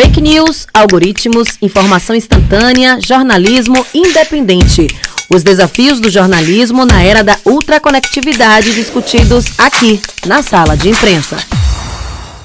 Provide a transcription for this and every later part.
Fake news, algoritmos, informação instantânea, jornalismo independente. Os desafios do jornalismo na era da ultraconectividade discutidos aqui, na Sala de Imprensa.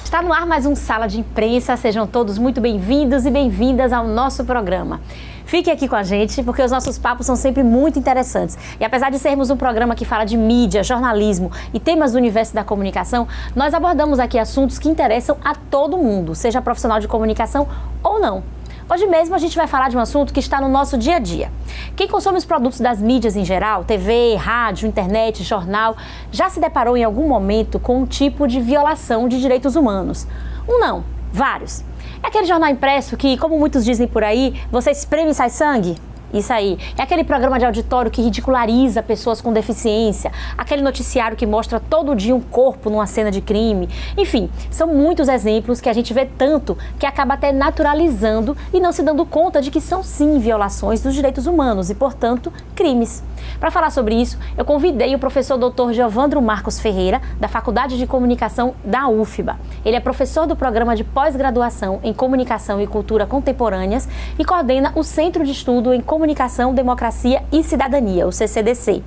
Está no ar mais um Sala de Imprensa. Sejam todos muito bem-vindos e bem-vindas ao nosso programa. Fique aqui com a gente, porque os nossos papos são sempre muito interessantes. E apesar de sermos um programa que fala de mídia, jornalismo e temas do universo da comunicação, nós abordamos aqui assuntos que interessam a todo mundo, seja profissional de comunicação ou não. Hoje mesmo a gente vai falar de um assunto que está no nosso dia a dia. Quem consome os produtos das mídias em geral, TV, rádio, internet, jornal, já se deparou em algum momento com um tipo de violação de direitos humanos? Um não, vários. É aquele jornal impresso que, como muitos dizem por aí, você espreme e sai sangue? Isso aí. É aquele programa de auditório que ridiculariza pessoas com deficiência, aquele noticiário que mostra todo dia um corpo numa cena de crime. Enfim, são muitos exemplos que a gente vê tanto que acaba até naturalizando e não se dando conta de que são sim violações dos direitos humanos e, portanto, crimes. Para falar sobre isso, eu convidei o professor Dr. Geovandro Marcos Ferreira, da Faculdade de Comunicação da UFBA. Ele é professor do programa de pós-graduação em Comunicação e Cultura Contemporâneas e coordena o Centro de Estudo em Comunicação, Democracia e Cidadania, o CCDC.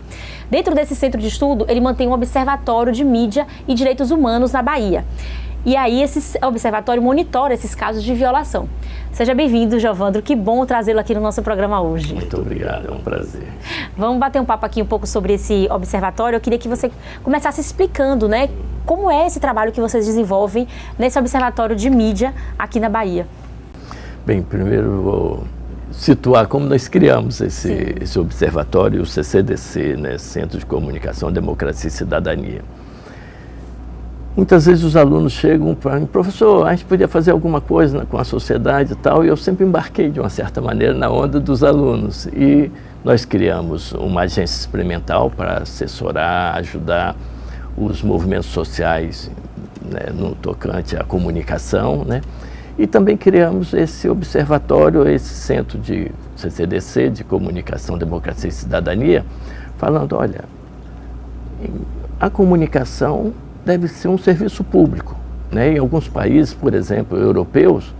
Dentro desse centro de estudo, ele mantém um observatório de mídia e direitos humanos na Bahia. E aí esse observatório monitora esses casos de violação. Seja bem-vindo, Geovandro. Que bom trazê-lo aqui no nosso programa hoje. Muito obrigado, é um prazer. Vamos bater um papo aqui um pouco sobre esse observatório. Eu queria que você começasse explicando, né, como é esse trabalho que vocês desenvolvem nesse observatório de mídia aqui na Bahia. Bem, primeiro vou situar como nós criamos esse observatório, o CCDC, né, Centro de Comunicação, Democracia e Cidadania. Muitas vezes os alunos chegam para mim, professor, a gente podia fazer alguma coisa com a sociedade e tal, e eu sempre embarquei de uma certa maneira na onda dos alunos. E nós criamos uma agência experimental para assessorar, ajudar os movimentos sociais, né, no tocante à comunicação, né? E também criamos esse observatório, esse centro de CCDC, de Comunicação, Democracia e Cidadania, falando, olha, a comunicação deve ser um serviço público, né? Em alguns países, por exemplo, europeus,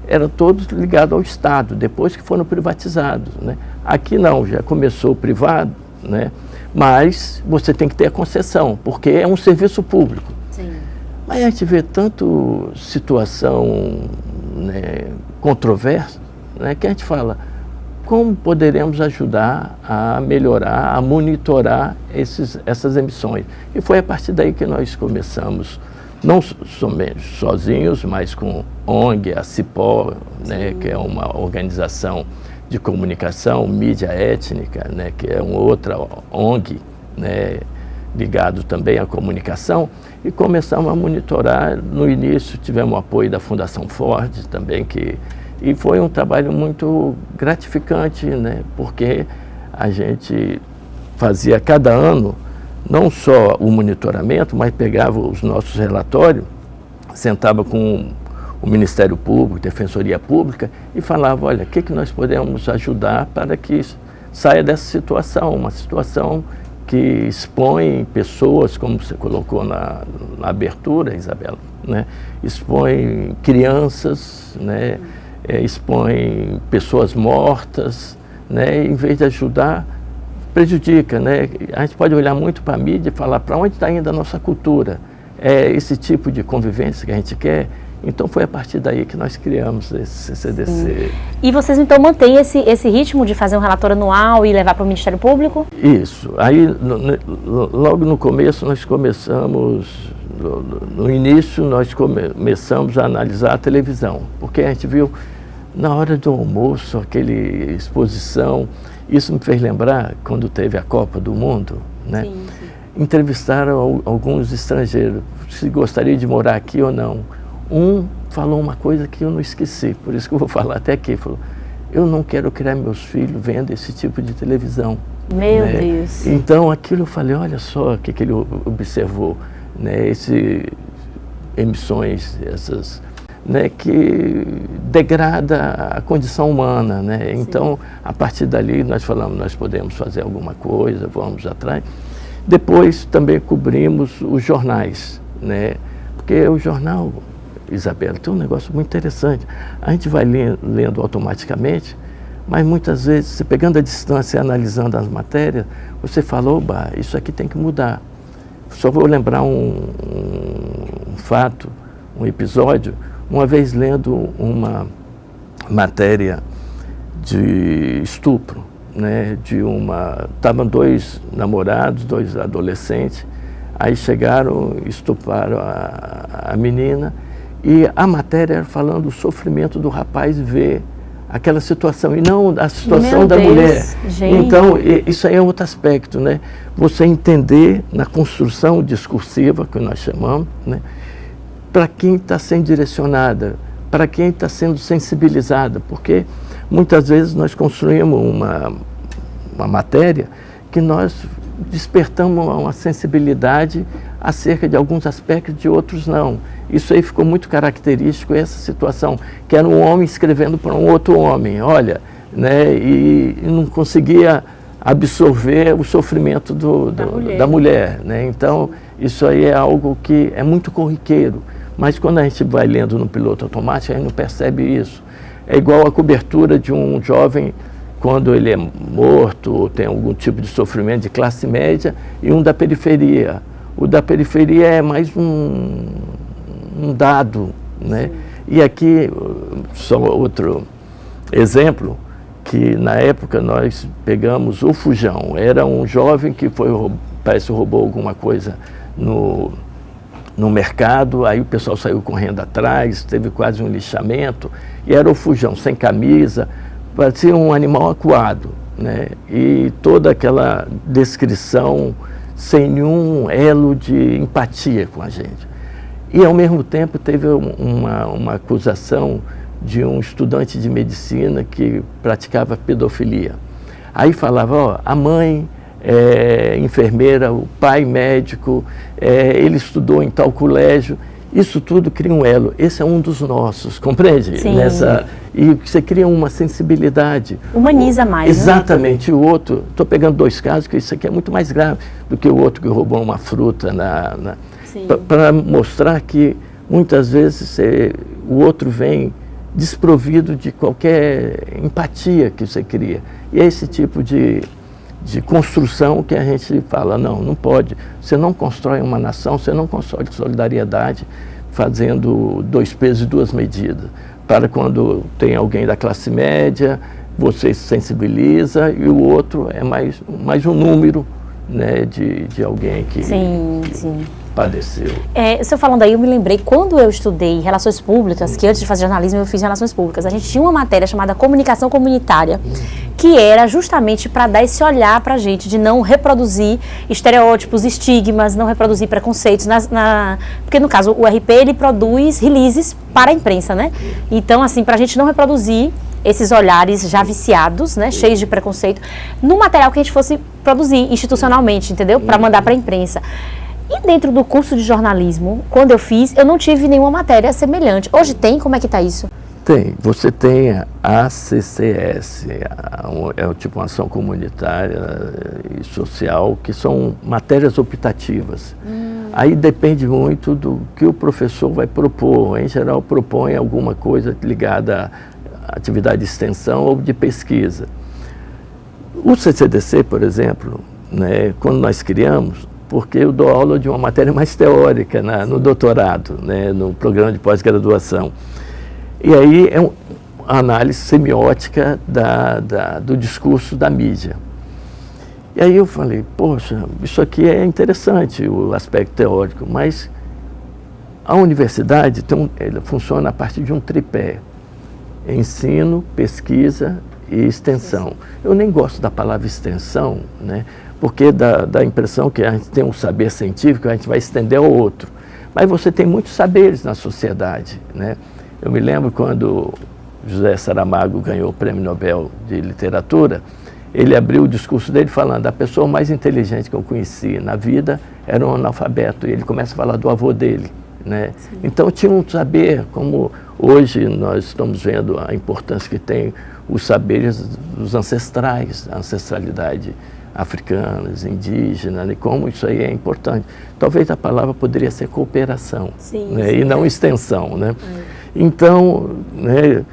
eram todos ligados ao Estado, depois que foram privatizados, né? Aqui não, já começou privado, né? Mas você tem que ter a concessão, porque é um serviço público. Sim. Mas a gente vê tanto situação, né, controversa, né, que a gente fala, como poderemos ajudar a melhorar, a monitorar essas emissões? E foi a partir daí que nós começamos, não somente sozinhos, mas com ONG, a CIPO, né, que é uma organização de comunicação, mídia étnica, né, que é uma outra ONG, né, ligado também à comunicação, e começamos a monitorar. No início tivemos o apoio da Fundação Ford também, e foi um trabalho muito gratificante, né, porque a gente fazia cada ano não só o monitoramento, mas pegava os nossos relatórios, sentava com o Ministério Público, Defensoria Pública, e falava, olha, o que nós podemos ajudar para que saia dessa situação, uma situação que expõe pessoas, como você colocou na abertura, Isabela, né? Expõe crianças, né? Expõe pessoas mortas, né? Em vez de ajudar, prejudica, né? A gente pode olhar muito para a mídia e falar para onde está indo a nossa cultura. É esse tipo de convivência que a gente quer. Então foi a partir daí que nós criamos esse CCDC. Sim. E vocês então mantêm esse ritmo de fazer um relatório anual e levar para o Ministério Público? Isso. Aí logo no começo nós começamos, no início nós começamos a analisar a televisão, porque a gente viu na hora do almoço aquele exposição, isso me fez lembrar quando teve a Copa do Mundo, né? Sim, sim. Entrevistaram alguns estrangeiros, se gostaria de morar aqui ou não. Um falou uma coisa que eu não esqueci, por isso que eu vou falar até aqui. Falou, eu não quero criar meus filhos vendo esse tipo de televisão. Meu Deus. Então, aquilo eu falei, olha só o que ele observou, né? Emissões, essas, né, que degrada a condição humana, né? Então, a partir dali, nós falamos, nós podemos fazer alguma coisa, vamos atrás. Depois, também cobrimos os jornais, né? Porque o jornal, Isabela, tem um negócio muito interessante. A gente vai lendo automaticamente, mas muitas vezes, você pegando a distância e analisando as matérias, você fala, oba, isso aqui tem que mudar. Só vou lembrar um fato, um episódio, uma vez lendo uma matéria de estupro, né, estavam 2 namorados, 2 adolescentes, aí chegaram, estupraram a menina, e a matéria era falando do sofrimento do rapaz ver aquela situação, e não a situação da mulher. Gente. Então, isso aí é outro aspecto, né? Você entender na construção discursiva, que nós chamamos, né, para quem está sendo direcionada, para quem está sendo sensibilizada, porque muitas vezes nós construímos uma matéria que nós despertamos uma sensibilidade acerca de alguns aspectos, de outros não. Isso aí ficou muito característico, essa situação, que era um homem escrevendo para um outro homem, olha, né, e não conseguia absorver o sofrimento da mulher, né? Então, isso aí é algo que é muito corriqueiro, mas quando a gente vai lendo no piloto automático, a gente não percebe isso. É igual a cobertura de um jovem quando ele é morto ou tem algum tipo de sofrimento de classe média, e um da periferia. O da periferia é mais um dado, né? Sim. E aqui, só outro exemplo, que na época nós pegamos o Fujão. Era um jovem que parece que roubou alguma coisa no mercado, aí o pessoal saiu correndo atrás, teve quase um lixamento, e era o Fujão, sem camisa, parecia um animal acuado, né? E toda aquela descrição sem nenhum elo de empatia com a gente. E, ao mesmo tempo, teve uma acusação de um estudante de medicina que praticava pedofilia. Aí falava, ó, a mãe é enfermeira, o pai médico, ele estudou em tal colégio. Isso tudo cria um elo. Esse é um dos nossos, compreende? Sim. E você cria uma sensibilidade. Humaniza mais, exatamente, né? O outro, estou pegando 2 casos, que isso aqui é muito mais grave do que o outro que roubou uma fruta para mostrar que muitas vezes o outro vem desprovido de qualquer empatia que você cria. E é esse tipo de construção que a gente fala, não pode. Você não constrói uma nação, você não constrói solidariedade fazendo 2 pesos e 2 medidas. Para quando tem alguém da classe média, você se sensibiliza, e o outro é mais um número, né, de alguém que padeceu. O senhor falando aí, eu me lembrei, quando eu estudei Relações Públicas, que antes de fazer jornalismo eu fiz Relações Públicas, a gente tinha uma matéria chamada Comunicação Comunitária, que era justamente para dar esse olhar para a gente, de não reproduzir estereótipos, estigmas, não reproduzir preconceitos, porque no caso o RP ele produz releases para a imprensa, né? Então, assim, para a gente não reproduzir esses olhares já viciados, né, cheios de preconceito, no material que a gente fosse produzir institucionalmente, entendeu? Para mandar para a imprensa. E dentro do curso de jornalismo, quando eu fiz, eu não tive nenhuma matéria semelhante. Hoje tem? Como é que está isso? Tem. Você tem a ACCS, é tipo uma ação comunitária e social, que são matérias optativas. Aí depende muito do que o professor vai propor. Em geral, propõe alguma coisa ligada à atividade de extensão ou de pesquisa. O CCDC, por exemplo, né, quando nós criamos, porque eu dou aula de uma matéria mais teórica no doutorado, né, no programa de pós-graduação. E aí é uma análise semiótica do discurso da mídia. E aí eu falei, poxa, isso aqui é interessante, o aspecto teórico, mas a universidade ela funciona a partir de um tripé: ensino, pesquisa e extensão. Eu nem gosto da palavra extensão, né, porque dá a impressão que a gente tem um saber científico, a gente vai estender ao outro. Mas você tem muitos saberes na sociedade, né? Eu me lembro quando José Saramago ganhou o Prêmio Nobel de Literatura, ele abriu o discurso dele falando: a pessoa mais inteligente que eu conheci na vida era um analfabeto, e ele começa a falar do avô dele, né? Então tinha um saber, como hoje nós estamos vendo a importância que tem os saberes dos ancestrais, a ancestralidade africanas, indígenas, e como isso aí é importante. Talvez a palavra poderia ser cooperação, né? E não extensão, né? Então, né,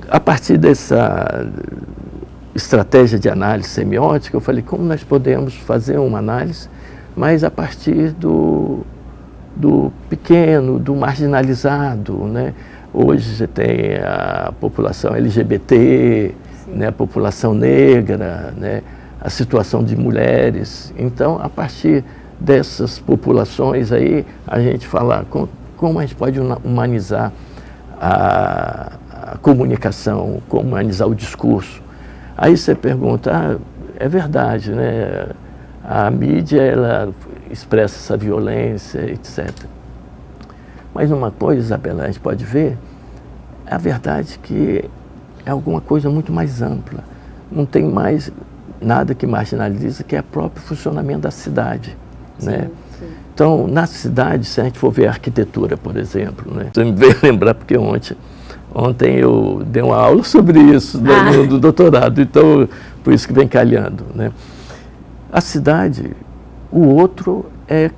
a partir dessa estratégia de análise semiótica, eu falei, como nós podemos fazer uma análise, mas a partir do pequeno, do marginalizado, né? Hoje você tem a população LGBT, né? A população negra, né? A situação de mulheres. Então, a partir dessas populações aí, a gente fala como a gente pode humanizar a comunicação, como humanizar o discurso. Aí você pergunta, é verdade, né? A mídia, ela expressa essa violência, etc. Mas uma coisa, Isabela, a gente pode ver, a verdade é que é alguma coisa muito mais ampla. Não tem mais nada que marginaliza, que é o próprio funcionamento da cidade, né? Sim. Então, na cidade, se a gente for ver a arquitetura, por exemplo, né? Você me veio lembrar, porque ontem eu dei uma aula sobre isso, do doutorado, então, por isso que vem calhando, né? A cidade, o outro é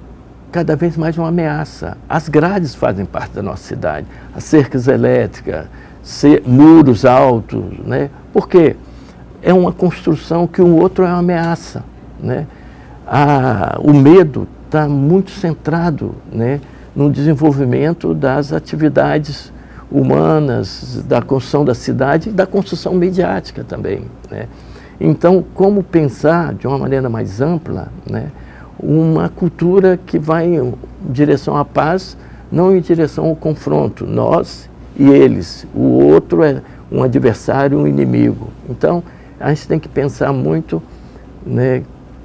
cada vez mais uma ameaça. As grades fazem parte da nossa cidade, as cercas elétricas, muros altos, né? Por quê? É uma construção que o outro é uma ameaça, né? O medo está muito centrado, né, no desenvolvimento das atividades humanas, da construção da cidade e da construção mediática também, né? Então, como pensar de uma maneira mais ampla, né, uma cultura que vai em direção à paz, não em direção ao confronto, nós e eles, o outro é um adversário, um inimigo. Então, a gente tem que pensar muito, né,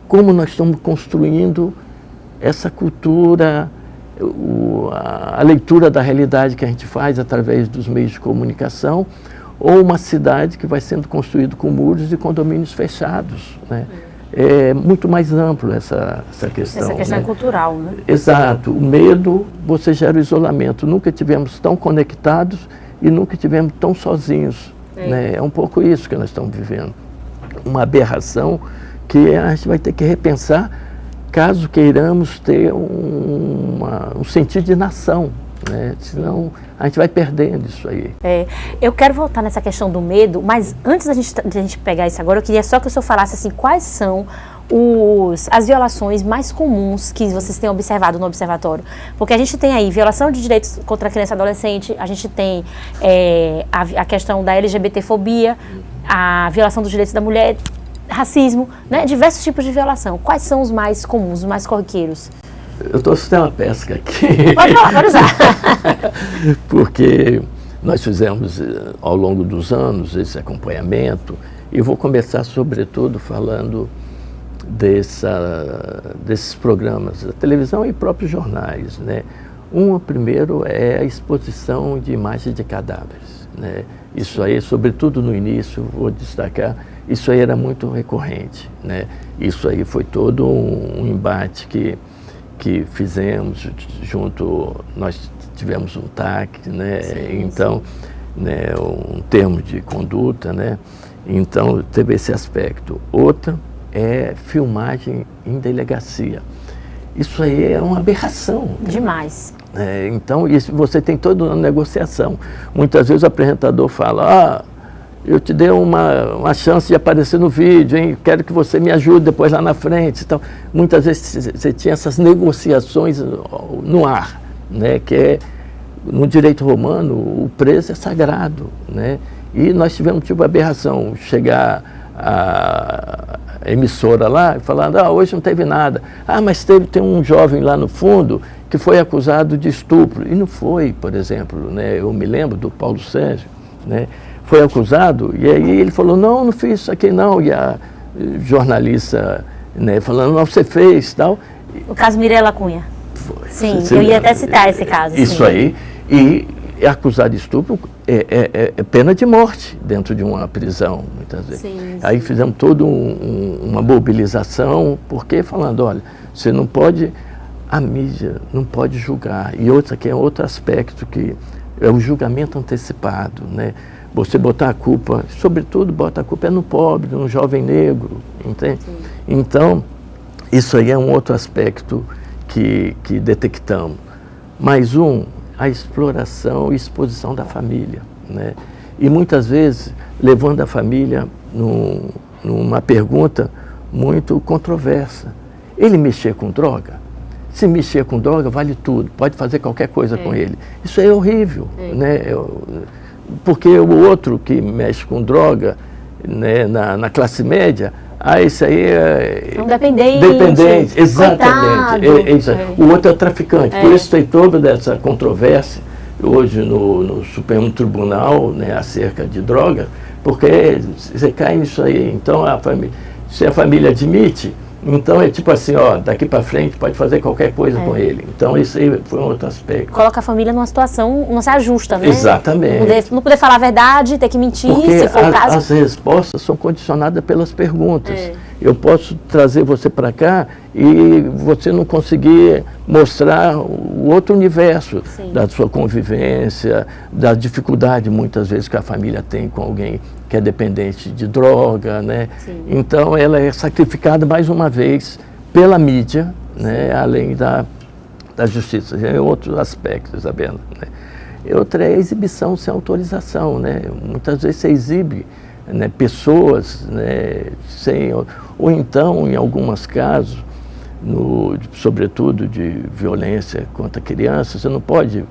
como nós estamos construindo essa cultura, a leitura da realidade que a gente faz através dos meios de comunicação, ou uma cidade que vai sendo construída com muros e condomínios fechados, né? É muito mais amplo essa questão. Essa questão, né, cultural, né? Exato. O medo, você gera o isolamento. Nunca tivemos tão conectados e nunca tivemos tão sozinhos, né? É um pouco isso que nós estamos vivendo. Uma aberração que a gente vai ter que repensar caso queiramos ter um sentido de nação, né? Senão a gente vai perdendo isso aí. Eu quero voltar nessa questão do medo, mas antes da gente pegar isso agora, eu queria só que o senhor falasse assim, quais são as violações mais comuns que vocês têm observado no observatório. Porque a gente tem aí violação de direitos contra a criança e adolescente, a gente tem a questão da LGBTfobia, a violação dos direitos da mulher, racismo, né? Diversos tipos de violação. Quais são os mais comuns, os mais corriqueiros? Eu estou assistindo uma pesca aqui. Pode falar, pode usar. Porque nós fizemos ao longo dos anos esse acompanhamento e vou começar sobretudo falando desses programas da televisão e próprios jornais, né? Primeiro é a exposição de imagens de cadáveres, né? Isso aí, sobretudo no início, vou destacar, isso aí era muito recorrente, né? Isso aí foi todo um embate que fizemos junto, nós tivemos um TAC, né? Sim, então, né, um termo de conduta, né? Então, teve esse aspecto. Outra é filmagem em delegacia. Isso aí é uma aberração. Demais. Então, isso, você tem toda uma negociação. Muitas vezes o apresentador fala, eu te dei uma chance de aparecer no vídeo, hein? Quero que você me ajude depois lá na frente. Então, muitas vezes você tinha essas negociações no ar, né? Que é, no direito romano, o preso é sagrado, né? E nós tivemos tipo aberração, chegar a emissora lá e falando, hoje não teve nada. Mas tem um jovem lá no fundo que foi acusado de estupro. E não foi, por exemplo, né? Eu me lembro do Paulo Sérgio, né? Foi acusado, e aí ele falou, não fiz isso aqui não, e a jornalista, né, falando, não, você fez, tal. O caso Mirella Cunha. Foi. Sim, eu ia até citar esse caso. Isso sim. Aí, e acusado de estupro é pena de morte dentro de uma prisão, muitas vezes. Sim. Aí fizemos toda uma mobilização, porque falando, olha, você não pode, a mídia não pode julgar, e outra que é outro aspecto, que é o julgamento antecipado, né? Você botar a culpa, sobretudo bota a culpa no pobre, no jovem negro, entende? Sim. Então, isso aí é um outro aspecto que detectamos. Mais a exploração e exposição da família, né? E muitas vezes levando a família numa pergunta muito controversa. Ele mexer com droga? Se mexer com droga, vale tudo, pode fazer qualquer coisa com ele. Isso é horrível, né? Porque o outro que mexe com droga, né, na classe média, esse aí é um dependente. Dependente, exatamente. O outro é traficante. Por isso tem toda essa controvérsia hoje no Supremo Tribunal, né, acerca de droga, porque você cai nisso aí. Então, se a família admite, então é tipo assim, daqui para frente pode fazer qualquer coisa com ele. Então isso aí foi um outro aspecto. Coloca a família numa situação, não se ajusta, né? Exatamente. Não poder falar a verdade, ter que mentir, porque se for o caso. As respostas são condicionadas pelas perguntas. Eu posso trazer você para cá e você não conseguir mostrar o outro universo da sua convivência, da dificuldade muitas vezes que a família tem com alguém que é dependente de droga, né? Então ela é sacrificada mais uma vez pela mídia, né? Além da justiça. Tem outros aspectos, Isabela, né? Outra é a exibição sem autorização, né? Muitas vezes você exibe, né, pessoas, né, ou então, em alguns casos, sobretudo de violência contra crianças, você não pode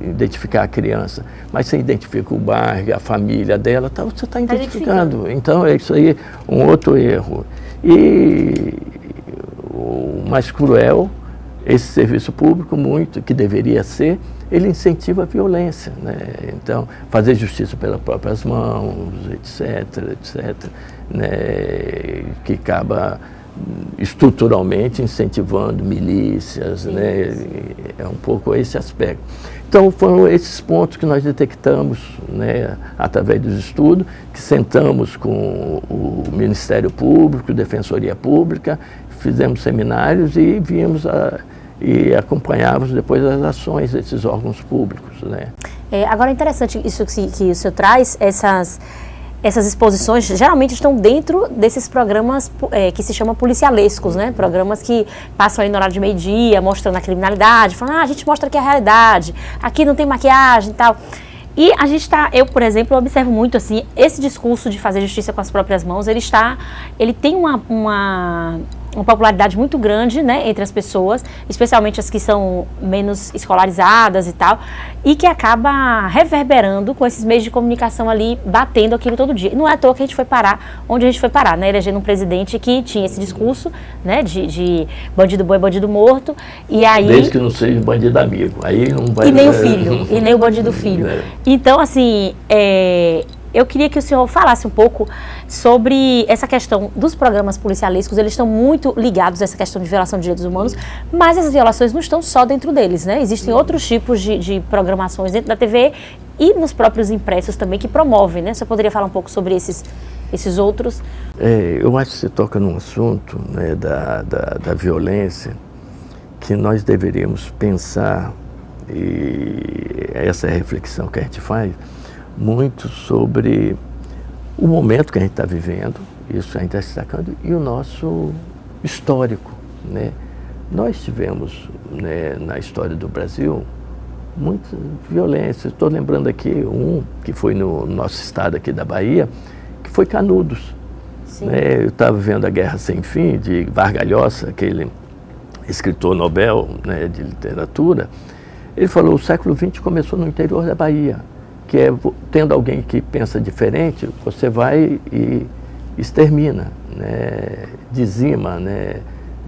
identificar a criança, mas você identifica o bairro, a família dela, você está identificando. Então, isso aí é um outro erro. E o mais cruel, esse serviço público, que deveria ser, ele incentiva a violência, né? Então, fazer justiça pelas próprias mãos, etc., né? Que acaba estruturalmente incentivando milícias, né? É um pouco esse aspecto. Então, foram esses pontos que nós detectamos, né, através dos estudos, que sentamos com o Ministério Público, Defensoria Pública, fizemos seminários e e acompanhávamos depois as ações desses órgãos públicos, né? Agora é interessante isso que o senhor traz, essas exposições geralmente estão dentro desses programas que se chamam policialescos, né? Programas que passam aí no horário de meio-dia, mostrando a criminalidade, falando, a gente mostra aqui a realidade, aqui não tem maquiagem e tal. E eu, por exemplo, observo muito assim, esse discurso de fazer justiça com as próprias mãos, ele tem uma popularidade muito grande, né, entre as pessoas, especialmente as que são menos escolarizadas e tal, e que acaba reverberando com esses meios de comunicação ali, batendo aquilo todo dia. E não é à toa que a gente foi parar onde a gente foi parar, né, elegendo um presidente que tinha esse discurso, né, de bandido bom é bandido morto, e aí... Desde que não seja bandido amigo, aí não vai... E nem o filho, e nem o bandido filho. Então, assim, eu queria que o senhor falasse um pouco sobre essa questão dos programas policialescos. Eles estão muito ligados a essa questão de violação de direitos humanos, mas essas violações não estão só dentro deles, né? Existem outros tipos de programações dentro da TV e nos próprios impressos também que promovem, né? Você poderia falar um pouco sobre esses outros? Eu acho que você toca num assunto, né, da violência que nós deveríamos pensar, e essa é a reflexão que a gente faz, muito sobre o momento que a gente está vivendo, isso a gente está destacando, e o nosso histórico, né? Nós tivemos, né, na história do Brasil, muita violência. Estou lembrando aqui que foi no nosso estado aqui da Bahia, que foi Canudos. Né? Eu estava vendo A Guerra Sem Fim, de Vargas Llosa, aquele escritor Nobel, né, de literatura. Ele falou: o século XX começou no interior da Bahia, que é, tendo alguém que pensa diferente, você vai e extermina, né? Dizima, né?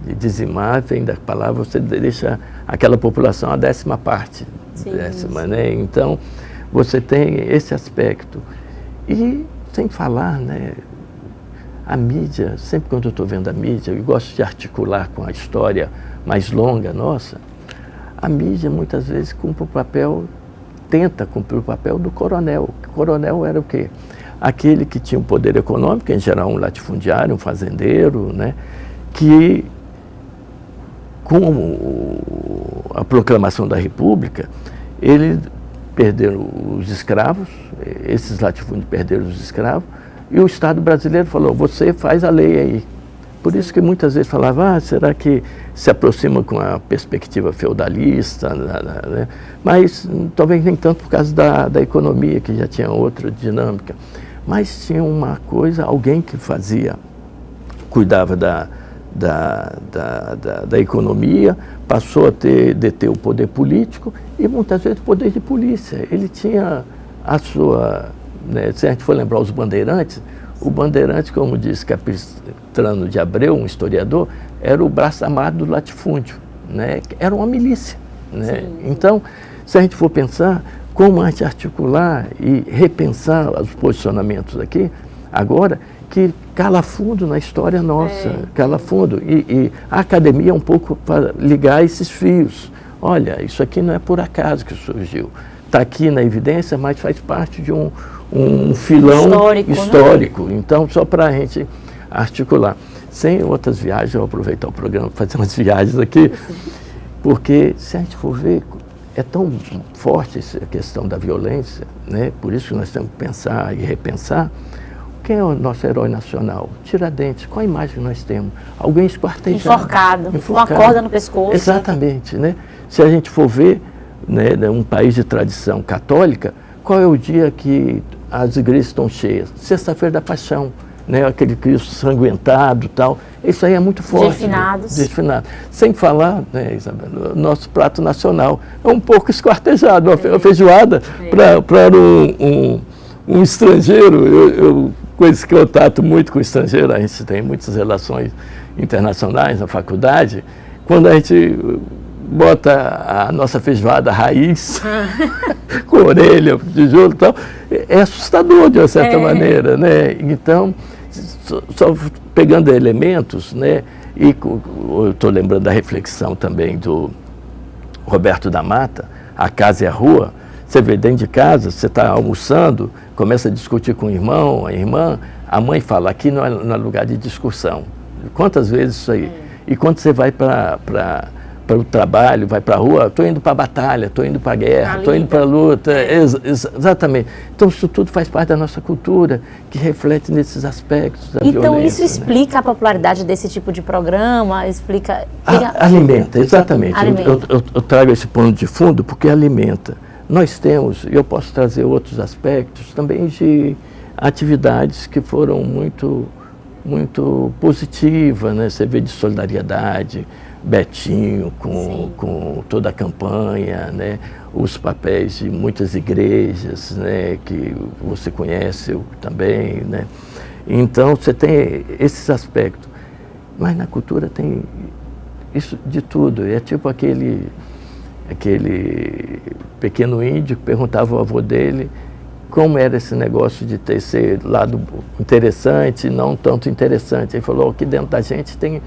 De dizimar vem da palavra, você deixa aquela população a 10ª parte. Né? Então, você tem esse aspecto. E, sem falar, né, a mídia, sempre quando eu estou vendo a mídia, eu gosto de articular com a história mais longa nossa, a mídia muitas vezes tenta cumprir o papel do coronel. O coronel era o quê? Aquele que tinha um poder econômico, em geral um latifundiário, um fazendeiro, né, que, com a proclamação da República, eles perderam os escravos, esses latifúndios perderam os escravos, E o Estado brasileiro falou, você faz a lei aí. Por isso que muitas vezes falava, será que se aproxima com a perspectiva feudalista, né? Mas talvez nem tanto por causa da economia, que já tinha outra dinâmica. Mas tinha uma coisa, alguém que cuidava da economia, passou a deter o poder político e muitas vezes o poder de polícia. Ele tinha a sua, né, se a gente for lembrar os bandeirantes, o bandeirante, como diz Capistrano de Abreu, um historiador, era o braço armado do latifúndio, né? Era uma milícia, né? Então, se a gente for pensar como a gente articular e repensar os posicionamentos aqui, agora, que cala fundo na história nossa, cala fundo. E a academia é um pouco para ligar esses fios. Olha, isso aqui não é por acaso que surgiu. Está aqui na evidência, mas faz parte de um filão histórico. Né? Então, só para a gente articular. Sem outras viagens, eu vou aproveitar o programa para fazer umas viagens aqui, porque se a gente for ver, é tão forte essa questão da violência, né? Por isso que nós temos que pensar e repensar. Quem é o nosso herói nacional? Tiradentes. Qual a imagem que nós temos? Alguém esquartejado. Enforcado, com uma corda no pescoço. Exatamente. Né? Se a gente for ver, né, um país de tradição católica, qual é o dia que as igrejas estão cheias? Sexta-feira da Paixão, né? Aquele Cristo sanguentado e tal. Isso aí é muito forte. Desfinados. Desfinado. Sem falar, né, Isabela, nosso prato nacional é um pouco esquartejado. A feijoada, para um estrangeiro, eu com esse contato muito com o estrangeiro, a gente tem muitas relações internacionais na faculdade, quando a gente bota a nossa feijoada raiz, com orelha, tijolo e tal, é assustador de uma certa maneira, né? Então, só pegando elementos, né? E eu estou lembrando da reflexão também do Roberto da Mata, A Casa e a Rua. Você vê dentro de casa, você está almoçando, começa a discutir com o irmão, a irmã, a mãe fala, aqui não é lugar de discussão. Quantas vezes isso aí? E quando você vai para o trabalho, vai para a rua, estou indo para a batalha, estou indo para a guerra, estou indo para a luta. Exatamente. Então isso tudo faz parte da nossa cultura, que reflete nesses aspectos da violência. Então isso explica a popularidade desse tipo de programa, Alimenta, exatamente. Alimenta. Eu trago esse pano de fundo porque alimenta. Nós temos, e eu posso trazer outros aspectos também de atividades que foram muito positivas, né? Você vê de solidariedade, Betinho com toda a campanha, né? Os papéis de muitas igrejas, né? Que você conhece também, né? Então você tem esses aspectos, mas na cultura tem isso de tudo, é tipo aquele pequeno índio que perguntava ao avô dele como era esse negócio de ter esse lado interessante e não tanto interessante. Ele falou, aqui dentro da gente tem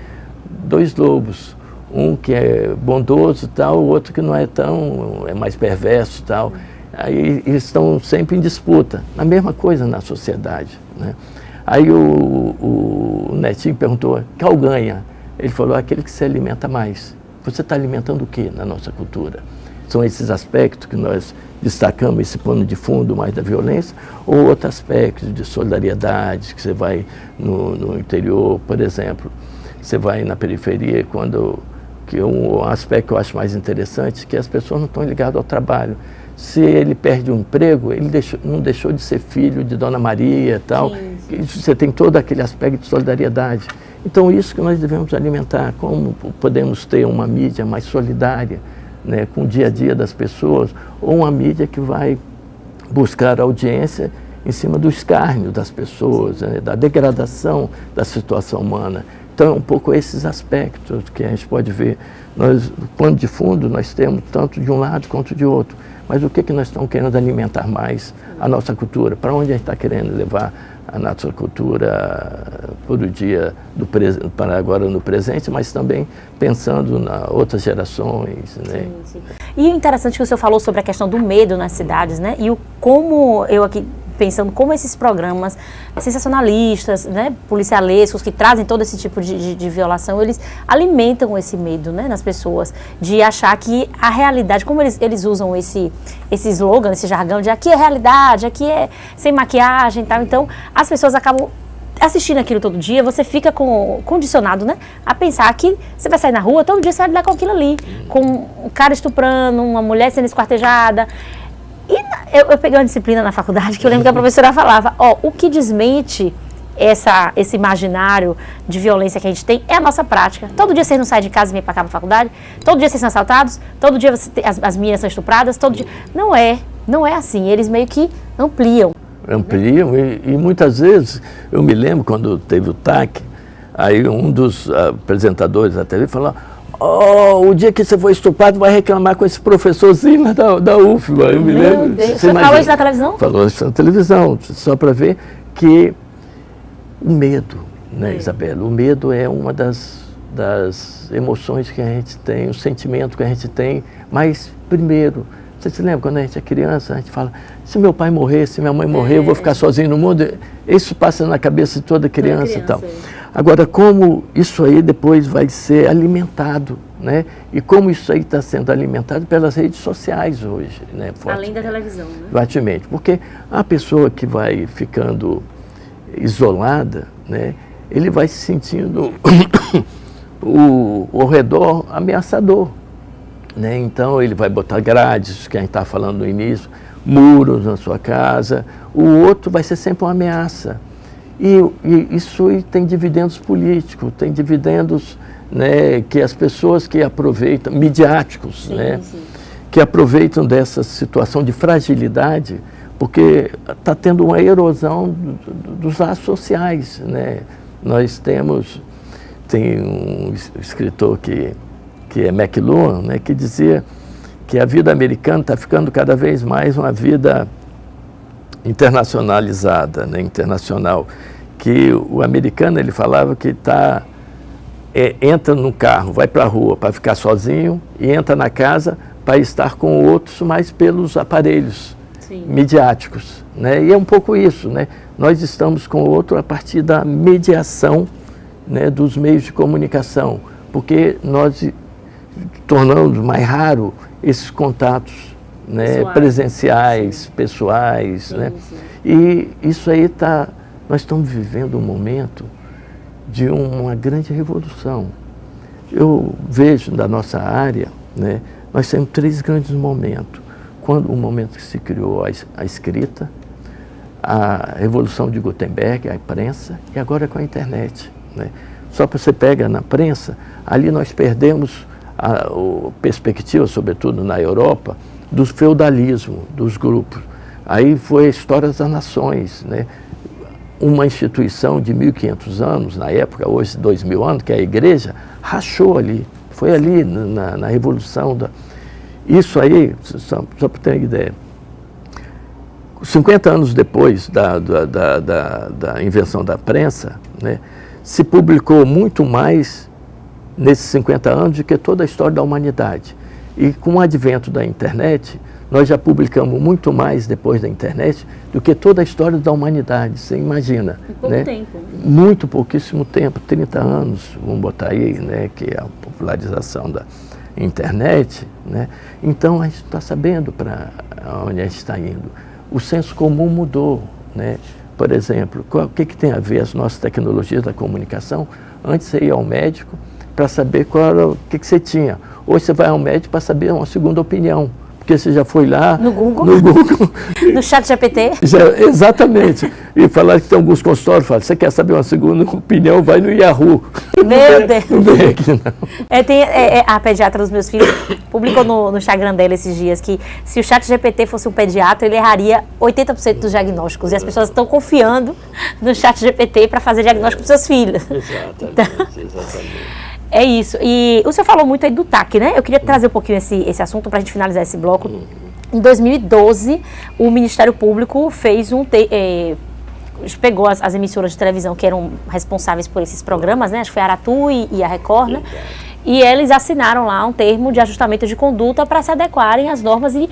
dois lobos, um que é bondoso e tal, o outro que não é tão, é mais perverso e tal. Aí eles estão sempre em disputa, a mesma coisa na sociedade, né? Aí o netinho perguntou, qual ganha? Ele falou, aquele que se alimenta mais. Você está alimentando o que na nossa cultura? São esses aspectos que nós destacamos, esse pano de fundo mais da violência, ou outros aspectos de solidariedade, que você vai no interior, por exemplo, você vai na periferia, que um aspecto que eu acho mais interessante, que as pessoas não estão ligadas ao trabalho. Se ele perde um emprego, ele não deixou de ser filho de Dona Maria e tal. Sim. Você tem todo aquele aspecto de solidariedade. Então, isso que nós devemos alimentar, como podemos ter uma mídia mais solidária, né, com o dia a dia das pessoas, ou uma mídia que vai buscar audiência em cima do escárnio das pessoas, né, da degradação da situação humana. Então, é um pouco esses aspectos que a gente pode ver. Nós, no plano de fundo, nós temos tanto de um lado quanto de outro. Mas o que nós estamos querendo alimentar mais? A nossa cultura. Para onde a gente está querendo levar a nossa cultura por o dia, para agora no presente, mas também pensando nas outras gerações, né? Sim. E é interessante que o senhor falou sobre a questão do medo nas cidades, né? E como eu aqui pensando como esses programas sensacionalistas, né, policialescos, que trazem todo esse tipo de violação, eles alimentam esse medo, né, nas pessoas, de achar que a realidade, como eles usam esse slogan, esse jargão de aqui é realidade, aqui é sem maquiagem e tal, então as pessoas acabam assistindo aquilo todo dia, você fica condicionado, né, a pensar que você vai sair na rua, todo dia você vai lidar com aquilo ali, com um cara estuprando, uma mulher sendo esquartejada. E eu peguei uma disciplina na faculdade que eu lembro que a professora falava, o que desmente esse imaginário de violência que a gente tem é a nossa prática. Todo dia vocês não saem de casa e vêm para cá para a faculdade, todo dia vocês são assaltados, todo dia as meninas são estupradas, todo dia... Não é assim, eles meio que ampliam e muitas vezes, eu me lembro quando teve o TAC, aí um dos apresentadores da TV falou, o dia que você for estuprado vai reclamar com esse professorzinho da UFBA, eu me lembro. Você falou isso na televisão? Falou isso na televisão, só para ver que o medo, né, Isabela, o medo é uma das emoções que a gente tem, o sentimento que a gente tem, mas primeiro, você se lembra quando a gente é criança, a gente fala, se meu pai morrer, se minha mãe morrer, eu vou ficar sozinho no mundo. Isso passa na cabeça de toda criança e tal. Agora, como isso aí depois vai ser alimentado, né? E como isso aí está sendo alimentado pelas redes sociais hoje, né? Além da televisão, né? Fortemente, porque a pessoa que vai ficando isolada, né? Ele vai se sentindo ao redor ameaçador. Né? Então ele vai botar grades, que a gente estava falando no início, muros na sua casa, o outro vai ser sempre uma ameaça. E isso tem dividendos políticos, tem dividendos, né, que as pessoas que aproveitam, midiáticos, sim, né, sim, que aproveitam dessa situação de fragilidade, porque está tendo uma erosão dos laços sociais. Né? Nós tem um escritor que é McLuhan, né, que dizia que a vida americana está ficando cada vez mais uma vida internacionalizada, né, internacional, que o americano, ele falava que entra no carro, vai para a rua para ficar sozinho e entra na casa para estar com outros, mas pelos aparelhos, sim, midiáticos. Né, e é um pouco isso, né, nós estamos com o outro a partir da mediação, né, dos meios de comunicação, porque nós tornamos mais raro esses contatos, né, presenciais, pessoais, sim, né? Sim. E isso aí nós estamos vivendo um momento de uma grande revolução. Eu vejo da nossa área, né, nós temos 3 grandes momentos. O momento que se criou a escrita, a revolução de Gutenberg, a imprensa, e agora com a internet. Né? Só para você pegar na prensa, ali nós perdemos a perspectiva, sobretudo na Europa, do feudalismo, dos grupos. Aí foi a história das nações, né? Uma instituição de 1.500 anos, na época, hoje 2.000 anos, que é a igreja, rachou ali. Foi ali na Revolução. Isso aí, só para ter uma ideia, 50 anos depois da invenção da prensa, né, se publicou muito mais nesses 50 anos do que toda a história da humanidade. E com o advento da internet, nós já publicamos muito mais depois da internet do que toda a história da humanidade, você imagina. Em pouco, né, tempo. Muito pouquíssimo tempo, 30 anos, vamos botar aí, né, que é a popularização da internet. Né? Então a gente está sabendo para onde a gente está indo. O senso comum mudou. Né? Por exemplo, o que tem a ver as nossas tecnologias da comunicação? Antes você ia ao médico para saber o que você tinha. Hoje você vai ao médico para saber uma segunda opinião, porque você já foi lá no Google, no chat GPT. Exatamente. E falaram que tem alguns consultórios, falam, você quer saber uma segunda opinião, vai no Yahoo. Meu Deus. Não vem aqui, não. A pediatra dos meus filhos publicou no Instagram dela esses dias que se o chat GPT fosse um pediatra, ele erraria 80% dos diagnósticos. E as pessoas estão confiando no chat GPT para fazer diagnóstico para os seus filhos. Exatamente, então, exatamente. É isso. E o senhor falou muito aí do TAC, né? Eu queria trazer um pouquinho esse assunto para a gente finalizar esse bloco. Em 2012, o Ministério Público fez pegou as emissoras de televisão que eram responsáveis por esses programas, né? Acho que foi a Aratu e a Record, né? E eles assinaram lá um termo de ajustamento de conduta para se adequarem às normas e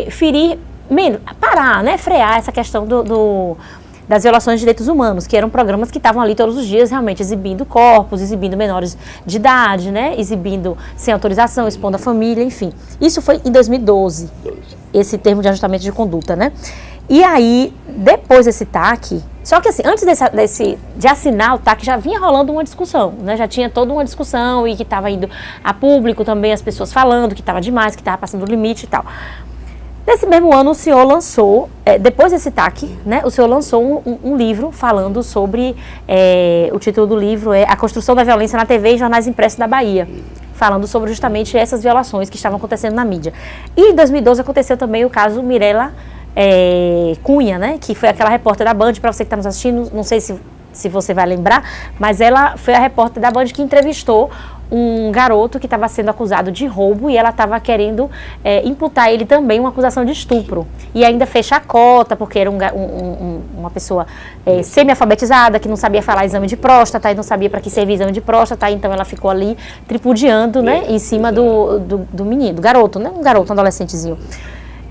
ferir parar, né, frear essa questão das violações de direitos humanos, que eram programas que estavam ali todos os dias realmente exibindo corpos, exibindo menores de idade, né, exibindo sem autorização, expondo a família, enfim. Isso foi em 2012, esse termo de ajustamento de conduta, né? E aí, depois desse TAC, só que assim, antes de assinar o TAC, já vinha rolando uma discussão, né? Já tinha toda uma discussão e que estava indo a público também, as pessoas falando que estava demais, que estava passando do limite e tal. Nesse mesmo ano, o senhor lançou, depois desse TAC, né, o senhor lançou um livro falando sobre, o título do livro é A Construção da Violência na TV e Jornais Impressos da Bahia, falando sobre justamente essas violações que estavam acontecendo na mídia. E em 2012 aconteceu também o caso Mirella Cunha, né, que foi aquela repórter da Band, para você que está nos assistindo, não sei se você vai lembrar, mas ela foi a repórter da Band que entrevistou um garoto que estava sendo acusado de roubo e ela estava querendo imputar ele também uma acusação de estupro. E ainda fez chacota, porque era uma pessoa semi-alfabetizada, que não sabia falar exame de próstata e não sabia para que servia exame de próstata, então ela ficou ali tripudiando, né, em cima do menino, do garoto, né, um adolescentezinho.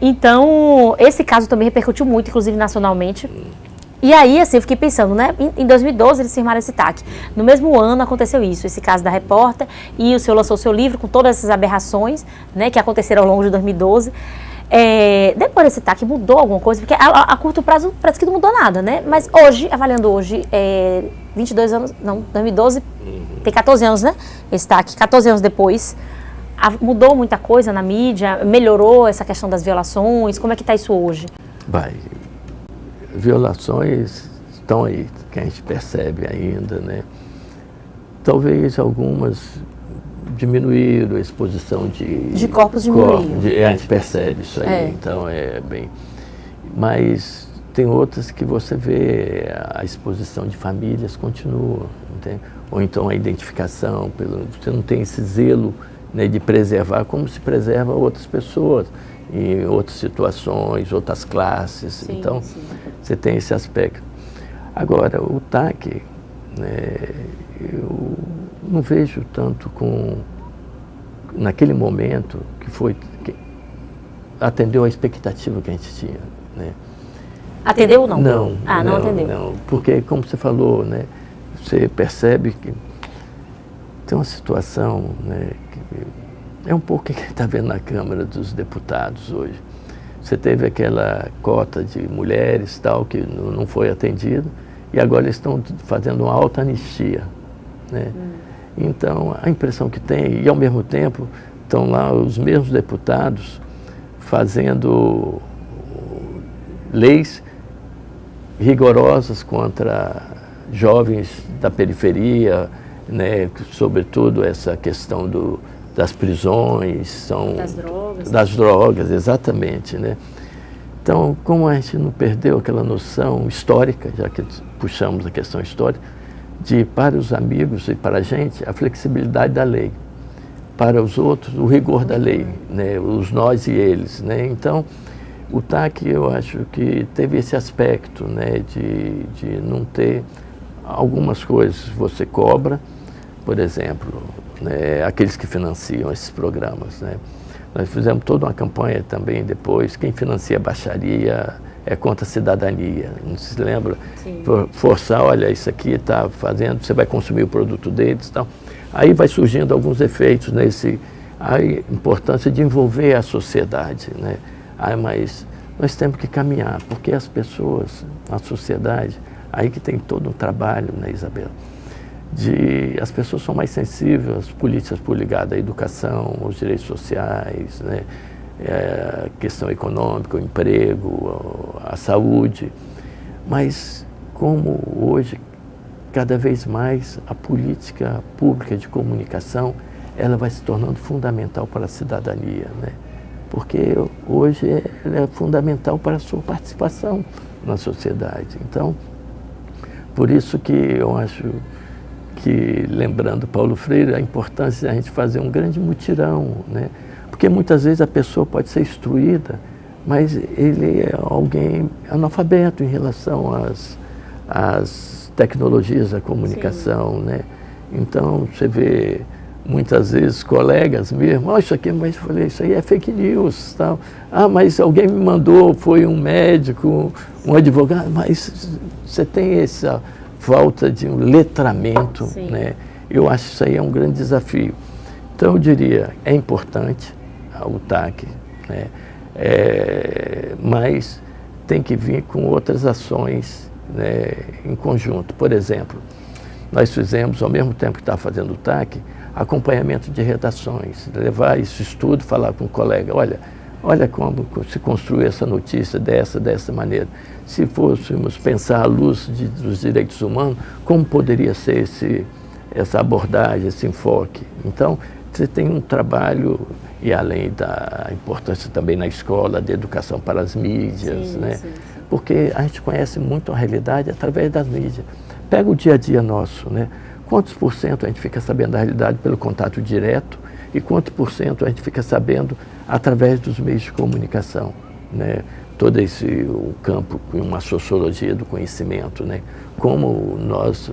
Então, esse caso também repercutiu muito, inclusive nacionalmente. E aí, assim, eu fiquei pensando, né, em 2012 eles firmaram esse TAC. No mesmo ano aconteceu isso, esse caso da repórter, e o senhor lançou o seu livro com todas essas aberrações, né, que aconteceram ao longo de 2012. Depois desse TAC, mudou alguma coisa? Porque a curto prazo parece que não mudou nada, né? Mas hoje, avaliando hoje, 22 anos, não, 2012, tem 14 anos, né, esse TAC, 14 anos depois, mudou muita coisa na mídia, melhorou essa questão das violações, como é que está isso hoje? Violações estão aí, que a gente percebe ainda, né? Talvez algumas diminuíram a exposição de corpos diminuíram. A gente percebe isso aí, então mas tem outras que você vê a exposição de famílias continua, entende? Ou então a identificação, você não tem esse zelo, né, de preservar como se preserva outras pessoas em outras situações, outras classes. Sim, então, você tem esse aspecto. Agora, o TAC, né, eu não vejo tanto naquele momento, que atendeu a expectativa que a gente tinha. Né? Atendeu ou não? Não. Não atendeu. Não, porque, como você falou, né, você percebe que tem uma situação, né, que é um pouco o que a gente está vendo na Câmara dos Deputados hoje. Você teve aquela cota de mulheres tal, que não foi atendida, e agora eles estão fazendo uma alta anistia. Né? Então, a impressão que tem, e ao mesmo tempo, estão lá os mesmos deputados fazendo leis rigorosas contra jovens da periferia, né? Sobretudo essa questão das prisões, das drogas, exatamente, né? Então, como a gente não perdeu aquela noção histórica, já que puxamos a questão histórica, de para os amigos e para a gente, a flexibilidade da lei, para os outros, o rigor da lei, né? Os nós e eles, né? Então, o TAC, eu acho que teve esse aspecto, né? de não ter algumas coisas, você cobra, por exemplo, né, aqueles que financiam esses programas. Né? Nós fizemos toda uma campanha também depois, quem financia a baixaria é contra a cidadania, não se lembra? Sim. Forçar, olha, isso aqui está fazendo, você vai consumir o produto deles e tal. Aí vai surgindo alguns efeitos a importância de envolver a sociedade. Né? Mas nós temos que caminhar, porque as pessoas, a sociedade, aí que tem todo um trabalho, né, Isabela? As pessoas são mais sensíveis às políticas ligadas à educação, aos direitos sociais, né? A questão econômica, o emprego, a saúde. Mas como hoje, cada vez mais, a política pública de comunicação, ela vai se tornando fundamental para a cidadania, né? Porque hoje ela é fundamental para a sua participação na sociedade. Então, por isso que eu acho que, lembrando Paulo Freire, a importância de a gente fazer um grande mutirão, né? Porque muitas vezes a pessoa pode ser instruída, mas ele é alguém analfabeto em relação às tecnologias da comunicação, né? Então, você vê muitas vezes colegas mesmo, isso aqui, mas eu falei, isso aí é fake news, tal. Mas alguém me mandou, foi um médico, um advogado, mas você tem essa falta de um letramento, né? Eu acho que isso aí é um grande desafio. Então eu diria, é importante o TAC, né? Mas tem que vir com outras ações, né, em conjunto. Por exemplo, nós fizemos, ao mesmo tempo que estava fazendo o TAC, acompanhamento de redações, levar esse estudo, falar com o colega, olha como se construiu essa notícia dessa maneira. Se fôssemos pensar à luz dos direitos humanos, como poderia ser essa abordagem, esse enfoque? Então, você tem um trabalho, e além da importância também na escola, de educação para as mídias, né? Sim. Porque a gente conhece muito a realidade através das mídias. Pega o dia a dia nosso, né? Quantos por cento a gente fica sabendo da realidade pelo contato direto e quantos por cento a gente fica sabendo através dos meios de comunicação, né? Todo o campo, uma sociologia do conhecimento, né?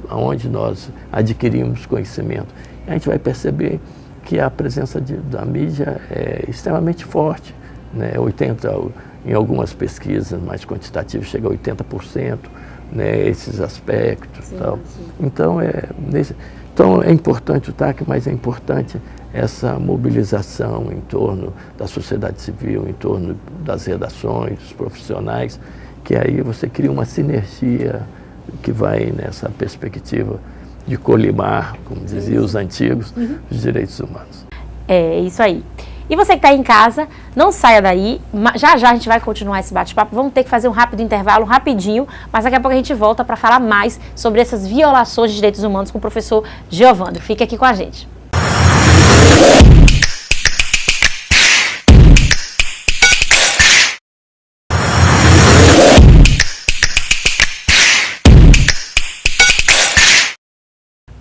Aonde nós adquirimos conhecimento. A gente vai perceber que a presença da mídia é extremamente forte, né? Em algumas pesquisas mais quantitativas chega a 80%, né? Esses aspectos. Sim, tal. Sim. Então é importante o TAC, mas é importante essa mobilização em torno da sociedade civil, em torno das redações, dos profissionais, que aí você cria uma sinergia que vai nessa perspectiva de colimar, como diziam os antigos, os direitos humanos. É isso aí. E você que está aí em casa, não saia daí, já a gente vai continuar esse bate-papo, vamos ter que fazer um rápido intervalo, rapidinho, mas daqui a pouco a gente volta para falar mais sobre essas violações de direitos humanos com o professor Geovandro. Fique aqui com a gente.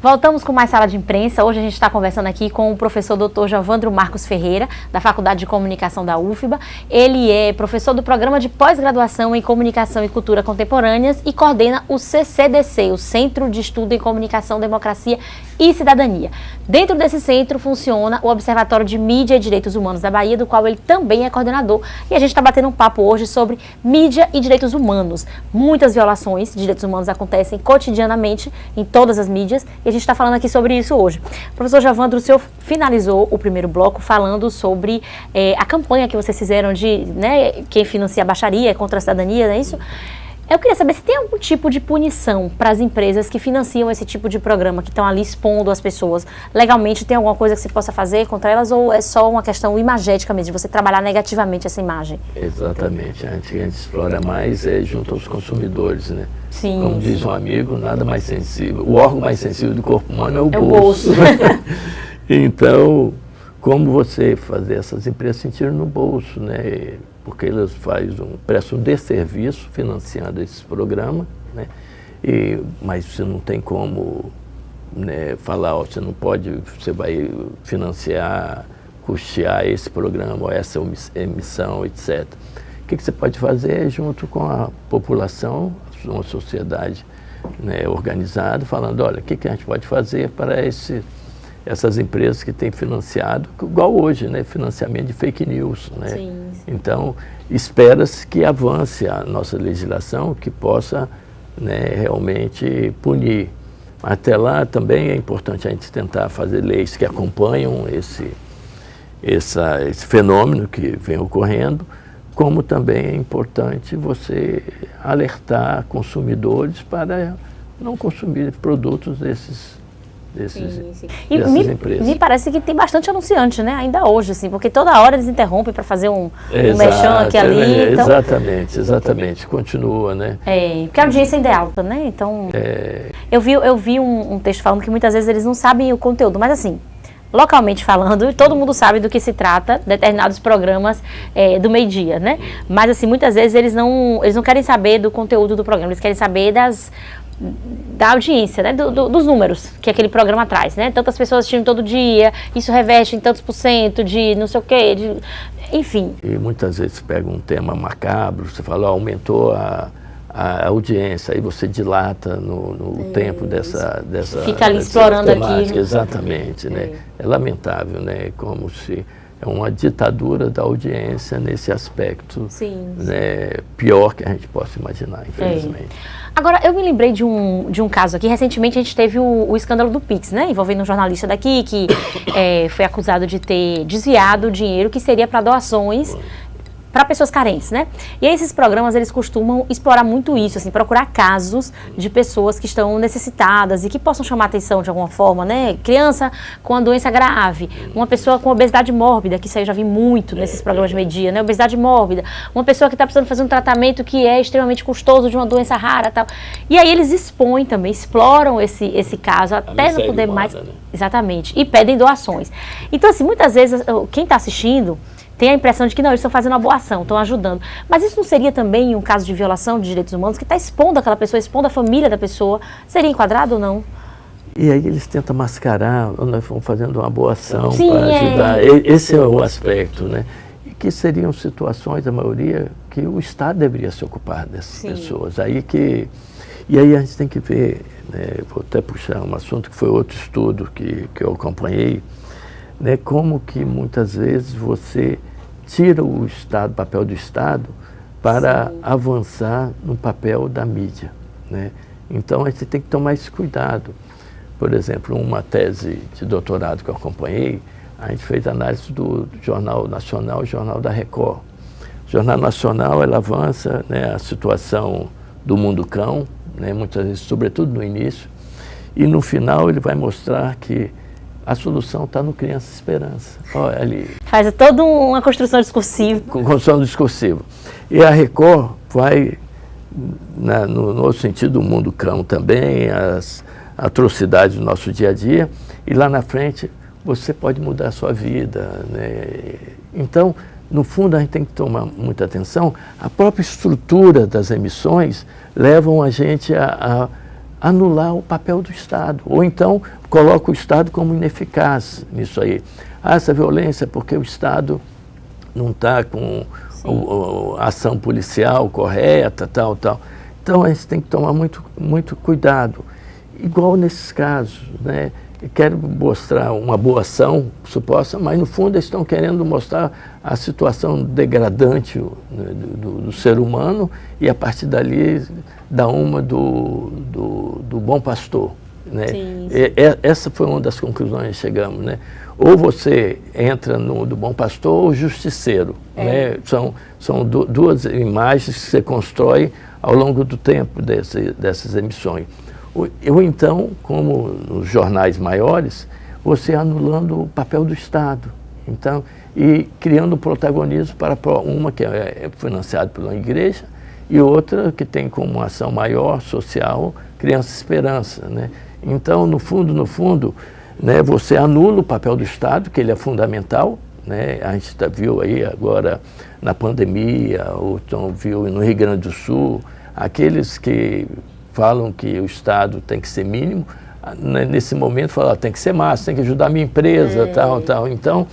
Voltamos com mais sala de imprensa. Hoje a gente está conversando aqui com o professor Dr. Geovandro Marcos Ferreira, da Faculdade de Comunicação da UFBA. Ele é professor do Programa de Pós-Graduação em Comunicação e Cultura Contemporâneas e coordena o CCDC, o Centro de Estudo em Comunicação, Democracia e Cidadania. Dentro desse centro funciona o Observatório de Mídia e Direitos Humanos da Bahia, do qual ele também é coordenador. E a gente está batendo um papo hoje sobre mídia e direitos humanos. Muitas violações de direitos humanos acontecem cotidianamente em todas as mídias e a gente está falando aqui sobre isso hoje. Professor Geovandro, o senhor finalizou o primeiro bloco falando sobre a campanha que vocês fizeram de, né, quem financia a baixaria contra a cidadania, não é isso? Eu queria saber se tem algum tipo de punição para as empresas que financiam esse tipo de programa, que estão ali expondo as pessoas. Legalmente, tem alguma coisa que se possa fazer contra elas ou é só uma questão imagética mesmo, de você trabalhar negativamente essa imagem? Exatamente. A gente explora mais junto aos consumidores, né? Sim. Como diz um amigo, nada mais sensível. O órgão mais sensível do corpo humano é o bolso. Então, como você fazer essas empresas sentirem no bolso, né? Porque elas prestam um desserviço financiando esse programa, né? Mas você não tem como, né, falar, você não pode, você vai financiar, custear esse programa ou essa emissão, etc. O que você pode fazer junto com a população, uma sociedade, né, organizada, falando, olha, o que a gente pode fazer para essas empresas que têm financiado, igual hoje, né, financiamento de fake news, né? Sim. Então, espera-se que avance a nossa legislação, que possa, né, realmente punir. Até lá também é importante a gente tentar fazer leis que acompanham esse fenômeno que vem ocorrendo, como também é importante você alertar consumidores para não consumir produtos dessas empresas. Me parece que tem bastante anunciante, né? Ainda hoje, assim, porque toda hora eles interrompem para fazer um merchan aqui ali. Então... Exatamente. Continua, né? Porque a audiência ainda é alta, né? Então, eu vi um texto falando que muitas vezes eles não sabem o conteúdo, mas assim, localmente falando, todo mundo sabe do que se trata, determinados programas do meio-dia, né? Mas assim, muitas vezes eles não querem saber do conteúdo do programa, eles querem saber da audiência, né? Dos números que aquele programa traz, né? Tantas pessoas assistindo todo dia, isso reveste em tantos % de não sei o quê, enfim. E muitas vezes pega um tema macabro, você fala, aumentou a audiência, aí você dilata no tempo dessa fica ali explorando temática, aquilo. exatamente, né? É lamentável, né? Como se é uma ditadura da audiência nesse aspecto, né? Pior que a gente possa imaginar, infelizmente. Agora, eu me lembrei de um caso aqui. Recentemente a gente teve o escândalo do Pix, né? Envolvendo um jornalista daqui que foi acusado de ter desviado dinheiro que seria para doações para pessoas carentes, né? E aí esses programas, eles costumam explorar muito isso, assim, procurar casos de pessoas que estão necessitadas e que possam chamar atenção de alguma forma, né? Criança com uma doença grave, uma pessoa com obesidade mórbida, que isso aí eu já vi muito nesses programas de meio-dia, né? Obesidade mórbida, uma pessoa que está precisando fazer um tratamento que é extremamente custoso de uma doença rara e tal. E aí eles expõem também, exploram esse caso até não poder mais... Né? Exatamente. E pedem doações. Então, assim, muitas vezes, quem está assistindo tem a impressão de que não, eles estão fazendo uma boa ação, estão ajudando. Mas isso não seria também um caso de violação de direitos humanos, que está expondo aquela pessoa, expondo a família da pessoa? Seria enquadrado ou não? E aí eles tentam mascarar, nós vamos fazendo uma boa ação para ajudar. Esse é o aspecto, né? E que seriam situações, a maioria, que o Estado deveria se ocupar dessas pessoas. E aí a gente tem que ver, né, vou até puxar um assunto que foi outro estudo que eu acompanhei, né, como que muitas vezes você tira o papel do Estado para avançar no papel da mídia, né? Então a gente tem que tomar esse cuidado. Por exemplo, uma tese de doutorado que eu acompanhei, a gente fez análise do Jornal Nacional e Jornal da Record. O Jornal Nacional, ela avança, né, a situação do mundo cão, né, muitas vezes, sobretudo no início, e no final ele vai mostrar que a solução está no Criança Esperança. Olha ali. Faz toda uma construção discursiva. Construção discursiva. E a Record vai, no sentido do mundo cão também, as atrocidades do nosso dia a dia, e lá na frente você pode mudar a sua vida, né? Então, no fundo, a gente tem que tomar muita atenção. A própria estrutura das emissões levam a gente a anular o papel do Estado, ou então coloca o Estado como ineficaz nisso aí. Essa violência é porque o Estado não está com a ação policial correta, tal. Então a gente tem que tomar muito cuidado. Igual nesses casos, né? Quero mostrar uma boa ação suposta, mas no fundo eles estão querendo mostrar a situação degradante, né, do ser humano, e a partir dali dá uma do bom pastor, né? Essa foi uma das conclusões que chegamos, né? Ou você entra no do bom pastor ou justiceiro, né? São duas imagens que você constrói ao longo do tempo dessas emissões. Ou então, como nos jornais maiores, você anulando o papel do Estado. Então, e criando protagonismo para uma que é financiada pela igreja e outra que tem como ação maior, social, Criança Esperança, né? Então, no fundo, né, você anula o papel do Estado, que ele é fundamental, né? A gente viu aí agora na pandemia, ou então viu no Rio Grande do Sul, aqueles que falam que o Estado tem que ser mínimo, nesse momento falam, tem que ser máximo, tem que ajudar a minha empresa, tal. Então,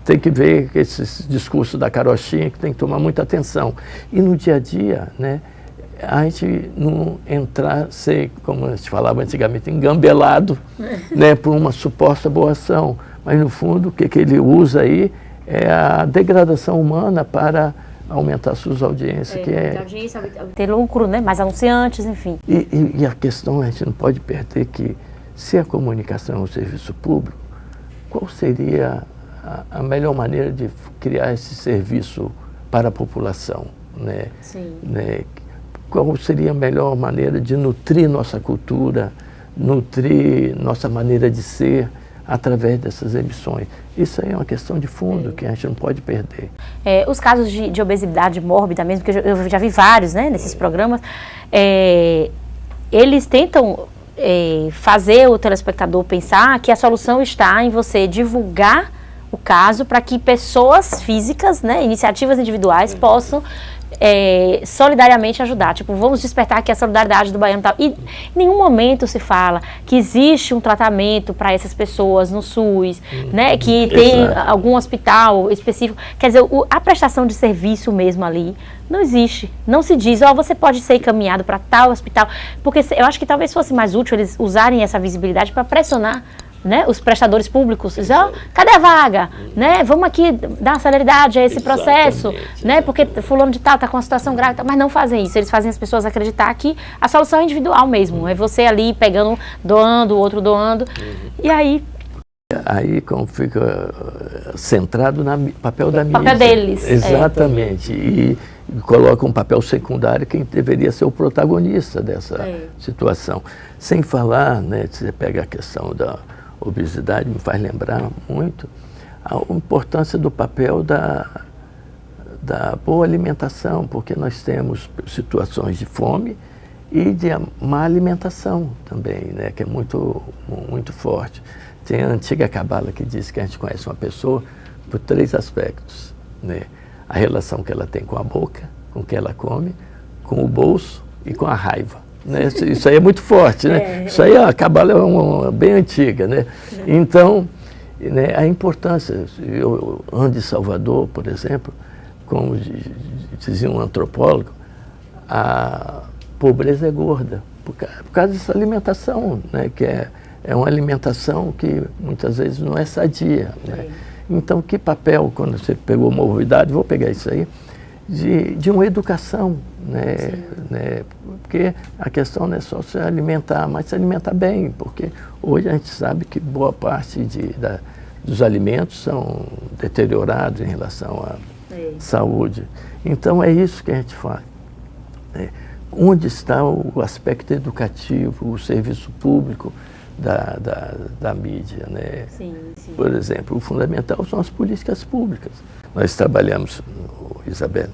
tem que ver esses discursos da carochinha que tem que tomar muita atenção. E no dia a dia, né, a gente não ser, como a gente falava antigamente, engambelado, né, por uma suposta boa ação. Mas, no fundo, o que ele usa aí é a degradação humana para aumentar suas audiências. Ter lucro, né? Mais anunciantes, enfim. E a questão, a gente não pode perder que, se a comunicação é um serviço público, qual seria a melhor maneira de criar esse serviço para a população, né? Né? Qual seria a melhor maneira de nutrir nossa cultura, nutrir nossa maneira de ser, através dessas emissões. Isso aí é uma questão de fundo que a gente não pode perder. Os casos de obesidade mórbida mesmo, porque eu já vi vários, né, nesses programas, eles tentam fazer o telespectador pensar que a solução está em você divulgar o caso para que pessoas físicas, né, iniciativas individuais possam solidariamente ajudar. Tipo, vamos despertar aqui a solidariedade do baiano e tal. E em nenhum momento se fala que existe um tratamento para essas pessoas no SUS, né? Que tem algum hospital específico. Quer dizer, a prestação de serviço mesmo ali não existe. Não se diz, você pode ser encaminhado para tal hospital. Porque eu acho que talvez fosse mais útil eles usarem essa visibilidade para pressionar, né, os prestadores públicos, cadê a vaga? Né? Vamos aqui dar celeridade a esse processo, né? Porque fulano de tal está com uma situação grave, mas não fazem isso, eles fazem as pessoas acreditar que a solução é individual mesmo, é você ali pegando, doando, o outro doando, e aí... Aí como fica centrado no papel da mídia. Papel deles. Exatamente, e coloca um papel secundário quem deveria ser o protagonista dessa situação. Sem falar, né, você pega a questão da obesidade, me faz lembrar muito a importância do papel da boa alimentação, porque nós temos situações de fome e de má alimentação também, né, que é muito, muito forte. Tem a antiga cabala que diz que a gente conhece uma pessoa por 3 aspectos, né? A relação que ela tem com a boca, com o que ela come, com o bolso e com a raiva. Né? Isso aí é muito forte, né? Isso aí, a cabala é bem antiga, né? Então, né, a importância, eu ando em Salvador, por exemplo, como dizia um antropólogo, a pobreza é gorda, por causa dessa alimentação, né? Que é uma alimentação que muitas vezes não é sadia, né? Então, que papel, quando você pegou uma mobilidade, vou pegar isso aí, de uma educação, né? Porque a questão não é só se alimentar, mas se alimentar bem, porque hoje a gente sabe que boa parte dos alimentos são deteriorados em relação à saúde. Então é isso que a gente faz. Onde está o aspecto educativo, o serviço público da mídia, né? Sim. Por exemplo, o fundamental são as políticas públicas. Nós trabalhamos, Isabel,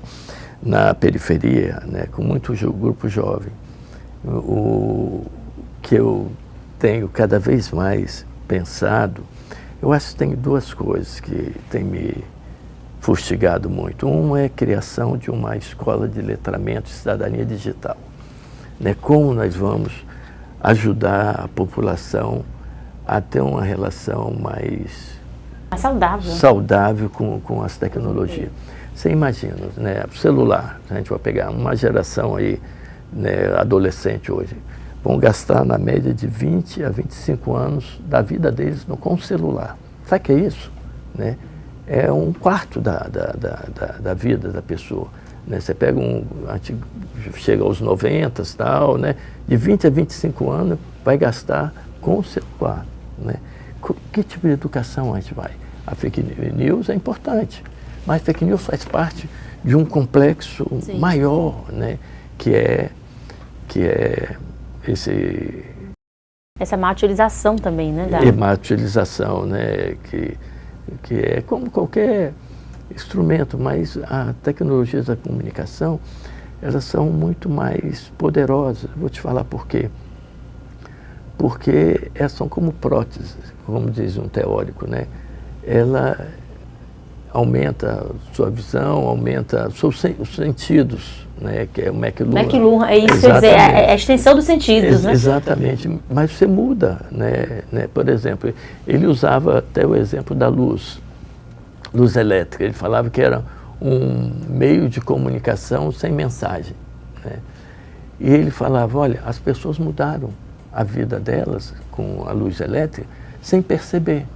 na periferia, né, com muito grupo jovem. O que eu tenho cada vez mais pensado, eu acho que tem 2 coisas que têm me fustigado muito. Uma é a criação de uma escola de letramento e cidadania digital, né? Como nós vamos ajudar a população a ter uma relação mais saudável com as tecnologias. Você imagina, né, o celular, a gente vai pegar uma geração aí, né, adolescente hoje, vão gastar na média de 20 a 25 anos da vida deles com o celular. Sabe o que é isso? Né? É 1/4 da vida da pessoa. Né? Você pega chega aos 90 e tal, né? De 20 a 25 anos vai gastar com o celular. Né? Que tipo de educação a gente vai? A fake news é importante, mas fake news faz parte de um complexo maior, né? Que é essa má utilização também, né? Má utilização, né? Que é como qualquer instrumento, mas as tecnologias da comunicação, elas são muito mais poderosas. Vou te falar por quê. Porque elas são como próteses, como diz um teórico, né? Ela aumenta a sua visão, aumenta os sentidos, né? Que é o McLuhan. McLuhan, é isso que eu ia dizer, é a extensão dos sentidos, né? Exatamente, mas você muda, né? Por exemplo, ele usava até o exemplo da luz elétrica. Ele falava que era um meio de comunicação sem mensagem, né? E ele falava, olha, as pessoas mudaram a vida delas com a luz elétrica sem perceber.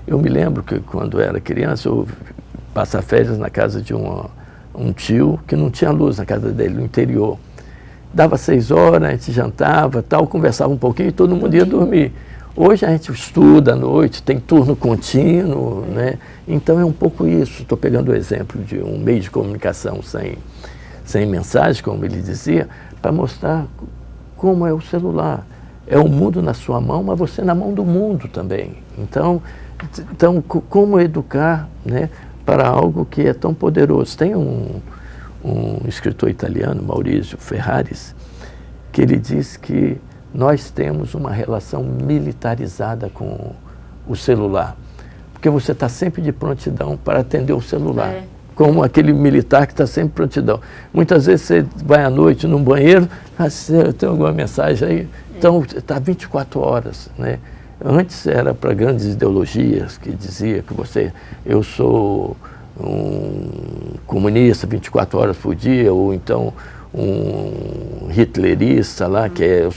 Eu me lembro que quando era criança, eu passava férias na casa de um tio que não tinha luz na casa dele, no interior. Dava 6 horas, a gente jantava, tal, conversava um pouquinho e todo mundo ia dormir. Hoje a gente estuda à noite, tem turno contínuo, né? Então é um pouco isso. Estou pegando o exemplo de um meio de comunicação sem mensagem, como ele dizia, para mostrar como é o celular. É o mundo na sua mão, mas você na mão do mundo também. Então como educar, né, para algo que é tão poderoso? Tem um escritor italiano, Maurizio Ferraris, que ele diz que nós temos uma relação militarizada com o celular, porque você está sempre de prontidão para atender o celular. como aquele militar que está sempre prontidão. Muitas vezes você vai à noite num banheiro, você tem alguma mensagem aí, então está 24 horas, né? Antes era para grandes ideologias que dizia que eu sou um comunista 24 horas por dia, ou então um hitlerista lá, que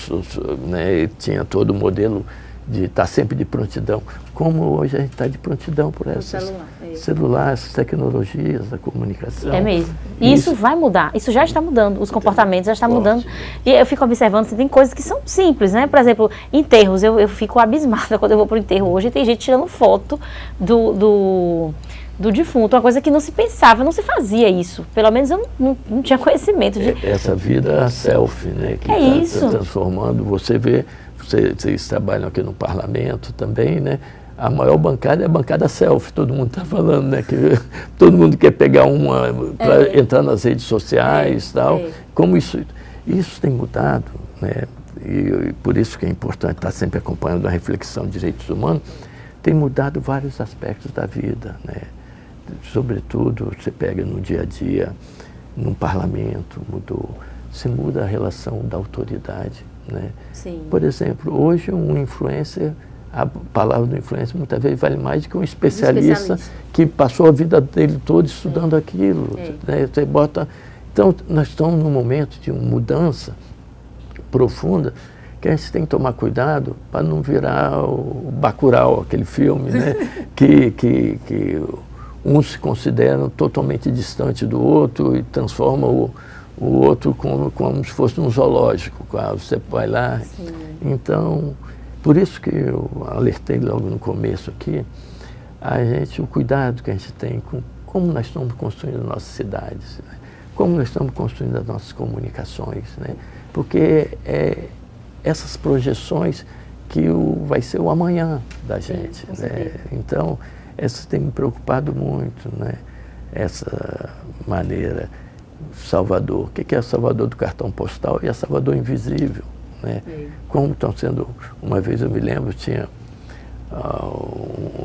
né, tinha todo o modelo de estar sempre de prontidão. Como hoje a gente está de prontidão por essas celulares, essas tecnologias da comunicação. É mesmo. E isso vai mudar, isso já está mudando, os comportamentos já estão mudando. E eu fico observando, assim, tem coisas que são simples, né? Por exemplo, enterros, eu fico abismada quando eu vou para o enterro hoje, tem gente tirando foto do defunto, uma coisa que não se pensava, não se fazia isso. Pelo menos eu não tinha conhecimento de... Essa vida selfie, né? Que está transformando, você vê, vocês trabalham aqui no parlamento também, né? A maior bancada é a bancada selfie, todo mundo está falando, né? Que todo mundo quer pegar uma para entrar nas redes sociais e tal. Como isso tem mudado, né? E por isso que é importante estar sempre acompanhando a reflexão de direitos humanos, tem mudado vários aspectos da vida, né? Sobretudo, você pega no dia a dia, no parlamento, se muda a relação da autoridade, né? Sim. Por exemplo, hoje um influencer, a palavra do influencer muitas vezes vale mais do que um especialista que passou a vida dele toda estudando aquilo, né? Você bota... Então, nós estamos num momento de uma mudança profunda que a gente tem que tomar cuidado para não virar o Bacurau, aquele filme, né? que uns se consideram totalmente distante do outro e transforma o outro como se fosse um zoológico. Você vai lá. Sim. Então, por isso que eu alertei logo no começo aqui, o cuidado que a gente tem com como nós estamos construindo as nossas cidades, né? Como nós estamos construindo as nossas comunicações, né? Porque essas projeções que vai ser o amanhã da gente, né? Então, essa tem me preocupado muito, né? Essa maneira, Salvador, o que é Salvador do cartão postal e a Salvador invisível, né? Como estão sendo, uma vez eu me lembro, tinha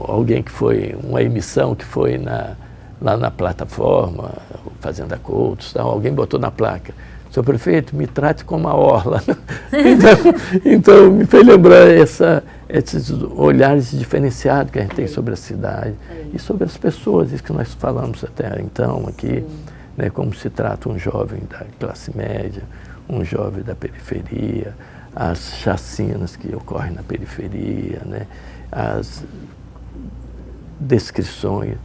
alguém que foi, uma emissão que foi lá na plataforma, Fazenda Coutos, tal, alguém botou na placa: "Senhor prefeito, me trate como a orla". então me fez lembrar esses olhares diferenciados que a gente tem sobre a cidade e sobre as pessoas, isso que nós falamos até então aqui, né, como se trata um jovem da classe média, um jovem da periferia, as chacinas que ocorrem na periferia, né, as descrições.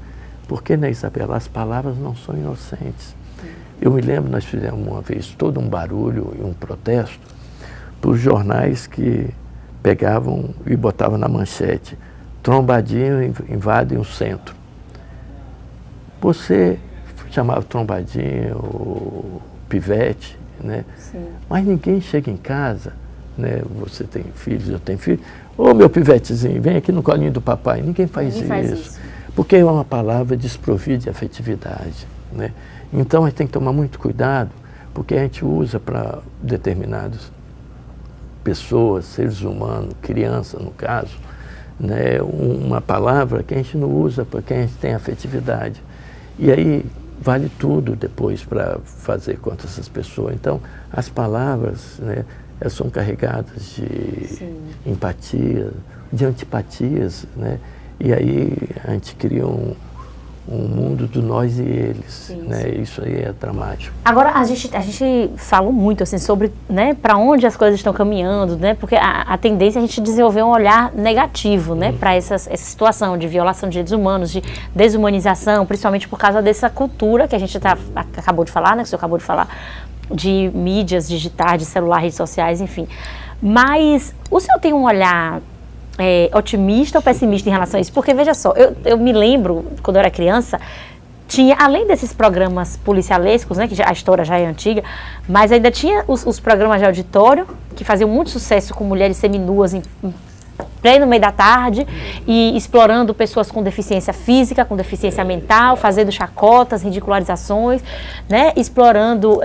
Porque, né, Isabela, as palavras não são inocentes. Eu me lembro, nós fizemos uma vez todo um barulho e um protesto para os jornais que pegavam e botavam na manchete: "Trombadinho invade um centro". Você chamava trombadinho, ou pivete, né? Sim. Mas ninguém chega em casa, né? Você tem filhos, eu tenho filhos. "Ô, meu pivetezinho, vem aqui no colinho do papai". Ninguém faz isso. Porque é uma palavra desprovida de afetividade, né? Então a gente tem que tomar muito cuidado, porque a gente usa para determinadas pessoas, seres humanos, criança no caso, né, uma palavra que a gente não usa para quem a gente tem afetividade. E aí vale tudo depois para fazer contra essas pessoas. Então as palavras, né, elas são carregadas de empatia, de antipatias, né? E aí a gente cria um mundo do nós e eles, né? Isso aí é dramático. Agora, a gente falou muito assim, sobre, né, para onde as coisas estão caminhando, né? Porque a tendência é a gente desenvolver um olhar negativo, né, para essa situação de violação de direitos humanos, de desumanização, principalmente por causa dessa cultura que a gente acabou de falar, né, que o senhor acabou de falar, de mídias digitais, de celular, redes sociais, enfim. Mas o senhor tem um olhar otimista ou pessimista em relação a isso? Porque, veja só, eu me lembro, quando eu era criança, tinha, além desses programas policialescos, né, que a história já é antiga, mas ainda tinha os programas de auditório, que faziam muito sucesso com mulheres seminuas em pleno meio da tarde, e explorando pessoas com deficiência física, com deficiência mental, fazendo chacotas, ridicularizações, né, explorando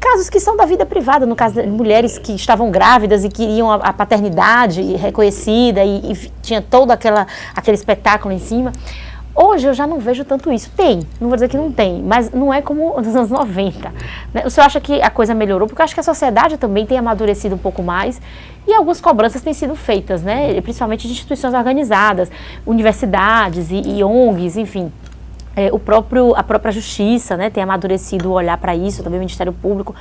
casos que são da vida privada, no caso de mulheres que estavam grávidas e queriam a paternidade reconhecida e tinha todo aquele espetáculo em cima. Hoje eu já não vejo tanto isso. Tem, não vou dizer que não tem, mas não é como nos anos 90. Né? O senhor acha que a coisa melhorou? Porque eu acho que a sociedade também tem amadurecido um pouco mais e algumas cobranças têm sido feitas, né? Principalmente de instituições organizadas, universidades e ONGs, enfim. A própria justiça, né, tem amadurecido o olhar para isso, também o Ministério Público.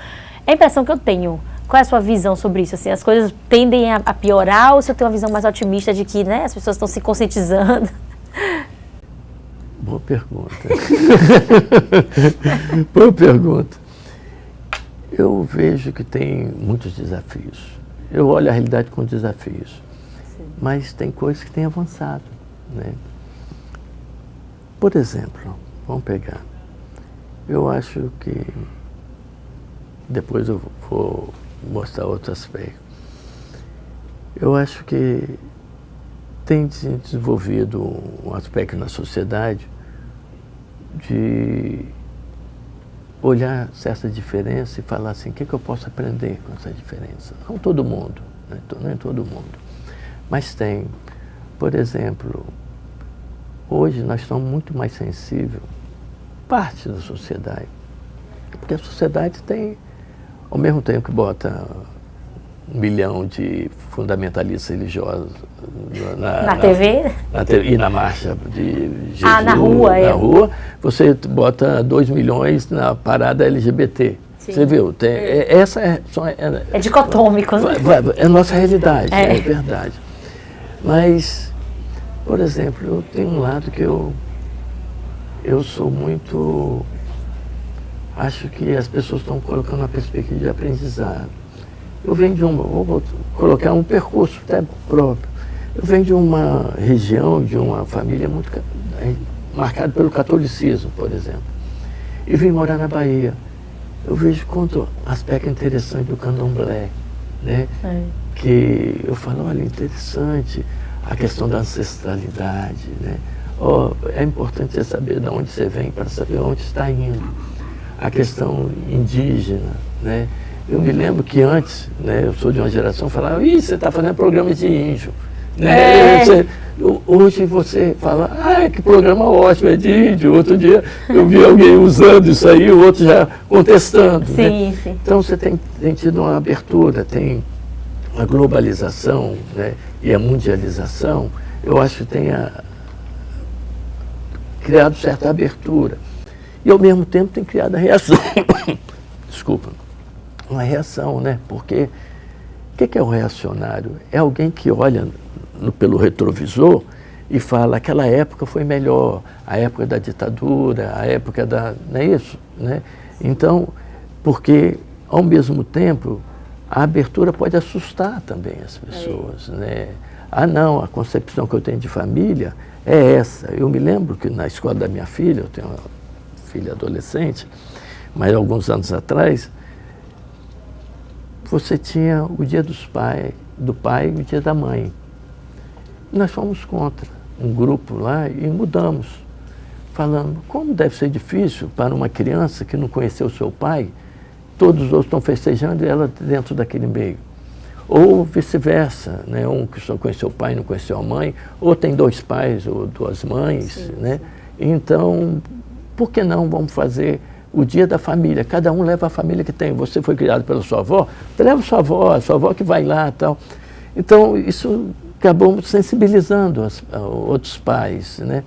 É a impressão que eu tenho. Qual é a sua visão sobre isso? Assim, as coisas tendem a piorar ou você tem uma visão mais otimista de que, né, as pessoas estão se conscientizando? Boa pergunta. Boa pergunta. Eu vejo que tem muitos desafios. Eu olho a realidade com desafios. Sim. Mas tem coisas que têm avançado, né? Por exemplo, vamos pegar. Eu acho que depois eu vou mostrar outro aspecto. Eu acho que tem se desenvolvido um aspecto na sociedade de olhar certa diferença e falar assim, o que eu posso aprender com essa diferença? Não todo mundo, né? Nem todo mundo, mas tem. Por exemplo, hoje nós estamos muito mais sensíveis, parte da sociedade, porque a sociedade tem, ao mesmo tempo que bota 1 milhão de fundamentalistas religiosos na TV e na marcha de Jesus, na rua, você bota 2 milhões na parada LGBT. Sim. Você viu? Essa é dicotômico, né? É a nossa realidade, é verdade. Mas, por exemplo, eu tenho um lado que eu sou muito... Acho que as pessoas estão colocando uma perspectiva de aprendizado. Eu venho de vou colocar um percurso até próprio. Eu venho de uma região, de uma família muito marcada pelo catolicismo, por exemplo. E vim morar na Bahia. Eu vejo quanto aspecto interessante do candomblé, né? Que eu falo, olha, interessante a questão da ancestralidade, né? É importante você saber de onde você vem para saber onde está indo. A questão indígena, né? Eu me lembro que antes, né, eu sou de uma geração que falava, você está fazendo programa de índio. Né? Hoje você fala, que programa ótimo, é de índio. Outro dia eu vi alguém usando isso aí, o outro já contestando. Sim, né? sim. Então você tem tido uma abertura, tem a globalização, né, e a mundialização, eu acho que tem criado certa abertura. E ao mesmo tempo tem criado a reação. Desculpa. Uma reação, né? Porque o que é o reacionário? É alguém que olha pelo retrovisor e fala, aquela época foi melhor, a época da ditadura, a época da... Não é isso? Né? Então, porque, ao mesmo tempo, a abertura pode assustar também as pessoas, né? Não, a concepção que eu tenho de família é essa. Eu me lembro que na escola da minha filha, eu tenho uma filha adolescente, mas alguns anos atrás, você tinha o dia do pai e o dia da mãe. Nós fomos contra um grupo lá e mudamos, falando como deve ser difícil para uma criança que não conheceu o seu pai, todos os outros estão festejando e ela dentro daquele meio. Ou vice-versa, né? Um que só conheceu o pai e não conheceu a mãe, ou tem 2 pais ou 2 mães. Sim, né? Sim. Então, por que não vamos fazer o dia da família? Cada um leva a família que tem. Você foi criado pela sua avó, leva a sua avó que vai lá e tal. Então, isso acabou sensibilizando outros pais, né?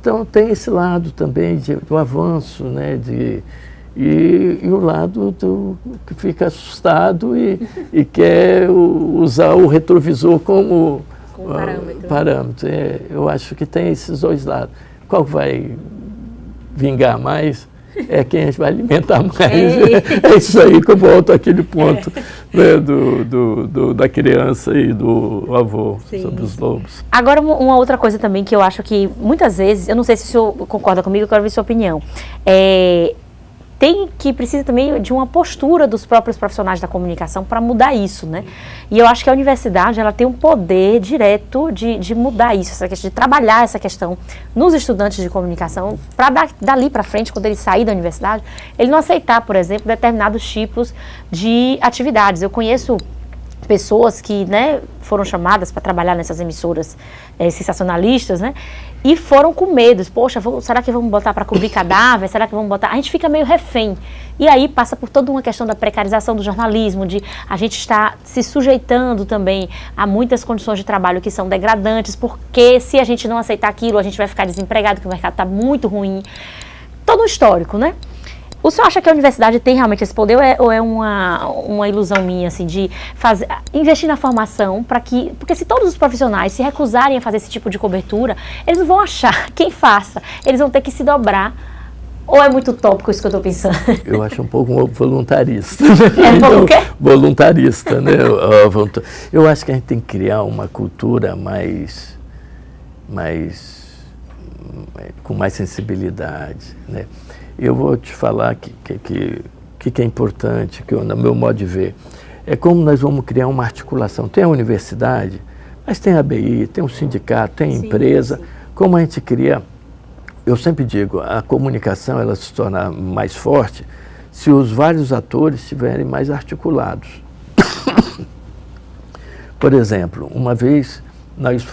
Então, tem esse lado também do avanço, né? E o lado que fica assustado e quer usar o retrovisor como parâmetro. Eu acho que tem esses 2 lados. Qual vai vingar mais? É quem a gente vai alimentar mais. É isso aí que eu volto àquele ponto, né, da criança e do avô. Sim. Sobre os lobos. Agora, uma outra coisa também que eu acho que muitas vezes, eu não sei se o senhor concorda comigo, eu quero ver sua opinião, precisa também de uma postura dos próprios profissionais da comunicação para mudar isso, né? E eu acho que a universidade, ela tem um poder direto de mudar isso, essa questão, de trabalhar essa questão nos estudantes de comunicação, para dali para frente, quando ele sair da universidade, ele não aceitar, por exemplo, determinados tipos de atividades. Eu conheço pessoas que, né, foram chamadas para trabalhar nessas emissoras sensacionalistas, né, e foram com medo. Poxa, será que vamos botar para cobrir cadáver? Será que vamos botar? A gente fica meio refém. E aí passa por toda uma questão da precarização do jornalismo, de a gente estar se sujeitando também a muitas condições de trabalho que são degradantes, porque se a gente não aceitar aquilo, a gente vai ficar desempregado, porque o mercado está muito ruim. Todo um histórico, né? O senhor acha que a universidade tem realmente esse poder ou é uma ilusão minha, assim, de investir na formação porque se todos os profissionais se recusarem a fazer esse tipo de cobertura, eles não vão achar quem faça, eles vão ter que se dobrar, ou é muito utópico isso que eu estou pensando? Eu acho um pouco voluntarista. É um pouco o quê? Voluntarista, né? Eu acho que a gente tem que criar uma cultura com mais sensibilidade, né? Eu vou te falar que é importante, que no meu modo de ver, é como nós vamos criar uma articulação. Tem a universidade, mas tem a ABI, tem o sindicato, tem a empresa. Sim. Como a gente cria, eu sempre digo, a comunicação ela se torna mais forte se os vários atores estiverem mais articulados. Por exemplo, uma vez nós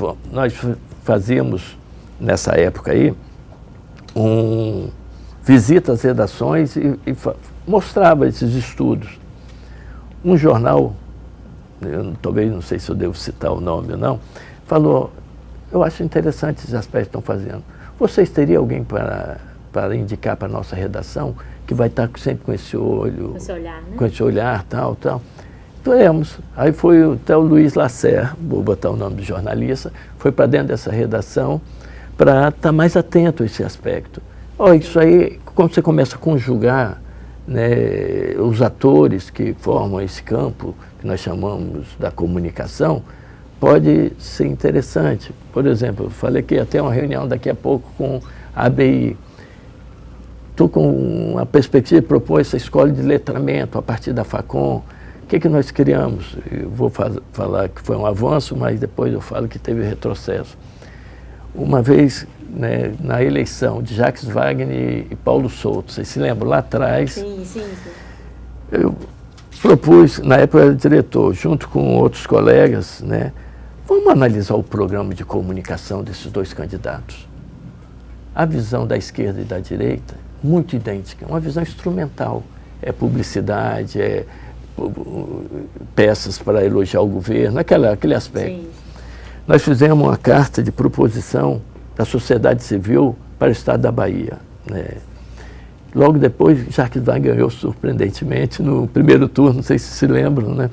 fazíamos, nessa época aí, visita às redações e mostrava esses estudos. Um jornal, talvez não sei se eu devo citar o nome ou não, falou, eu acho interessante esses aspectos que estão fazendo. Vocês teriam alguém para indicar para a nossa redação, que vai estar sempre com esse olho, com esse olhar, né? Com esse olhar, tal. Temos. Aí foi até o Luiz Lacerre, vou botar o nome do jornalista, foi para dentro dessa redação para estar mais atento a esse aspecto. Isso aí, quando você começa a conjugar, né, os atores que formam esse campo, que nós chamamos da comunicação, pode ser interessante. Por exemplo, eu falei que ia ter uma reunião daqui a pouco com a ABI. Estou com a perspectiva de propor essa escola de letramento a partir da FACOM. O que nós criamos? Eu vou falar que foi um avanço, mas depois eu falo que teve retrocesso. Uma vez, né, na eleição de Jacques Wagner e Paulo Souto, vocês se lembram? Lá atrás, sim. Eu propus, na época eu era diretor, junto com outros colegas, né, vamos analisar o programa de comunicação desses dois candidatos. A visão da esquerda e da direita, muito idêntica, uma visão instrumental. É publicidade, é peças para elogiar o governo, aquele aspecto. Sim. Nós fizemos uma carta de proposição da sociedade civil para o estado da Bahia, né? Logo depois, Jacques Wagner ganhou surpreendentemente no primeiro turno, não sei se lembram, né?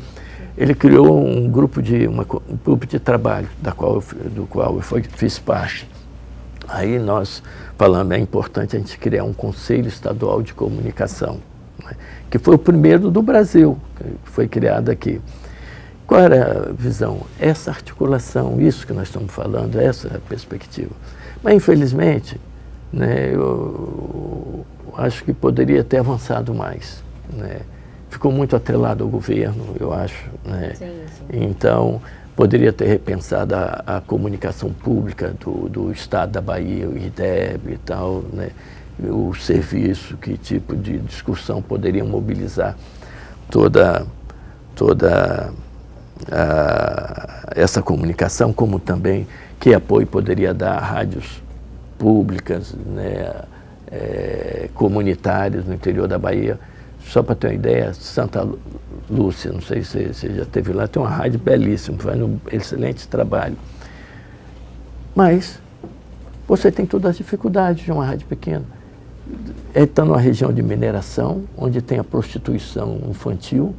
Ele criou um grupo de trabalho do qual eu fiz parte. Aí nós falamos, é importante a gente criar um Conselho Estadual de Comunicação, né? Que foi o primeiro do Brasil, que foi criado aqui. Qual era a visão? Essa articulação, isso que nós estamos falando, essa é a perspectiva. Mas, infelizmente, né, eu acho que poderia ter avançado mais, né? Ficou muito atrelado ao governo, eu acho, né? Sim. Então, poderia ter repensado a comunicação pública do Estado da Bahia, o IDEB e tal, né? O serviço, que tipo de discussão poderia mobilizar toda essa comunicação, como também que apoio poderia dar a rádios públicas, né, comunitárias no interior da Bahia. Só para ter uma ideia, Santa Lúcia, não sei se você já esteve lá, tem uma rádio belíssima, faz um excelente trabalho. Mas você tem todas as dificuldades de uma rádio pequena. Está numa região de mineração, onde tem a prostituição infantil,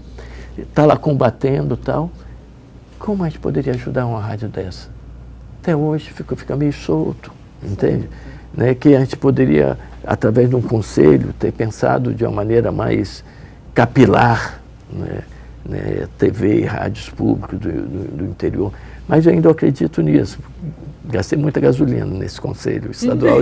está lá combatendo e tal. Como a gente poderia ajudar uma rádio dessa? Até hoje fica meio solto, entende? Né, que a gente poderia, através de um conselho, ter pensado de uma maneira mais capilar, né, TV e rádios públicos do interior. Mas eu ainda acredito nisso. Gastei muita gasolina nesse conselho estadual,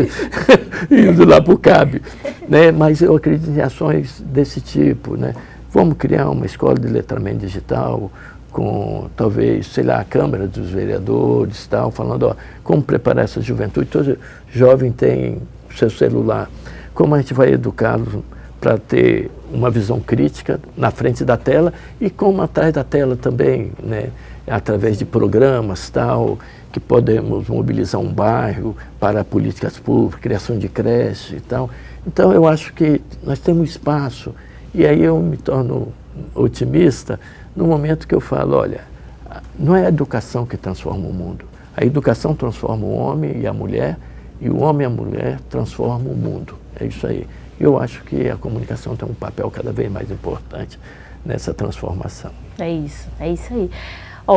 indo lá para o CAB. Né, mas eu acredito em ações desse tipo, né? Vamos criar uma escola de letramento digital, com talvez, sei lá, a Câmara dos Vereadores, tal, falando, ó, como preparar essa juventude. Todo jovem tem o seu celular. Como a gente vai educá-los para ter uma visão crítica na frente da tela e como atrás da tela também, né? Através de programas tal, que podemos mobilizar um bairro para políticas públicas, criação de creche e tal. Então eu acho que nós temos espaço e aí eu me torno otimista no momento que eu falo, olha, não é a educação que transforma o mundo. A educação transforma o homem e a mulher e o homem e a mulher transformam o mundo. É isso aí. Eu acho que a comunicação tem um papel cada vez mais importante nessa transformação. É isso aí.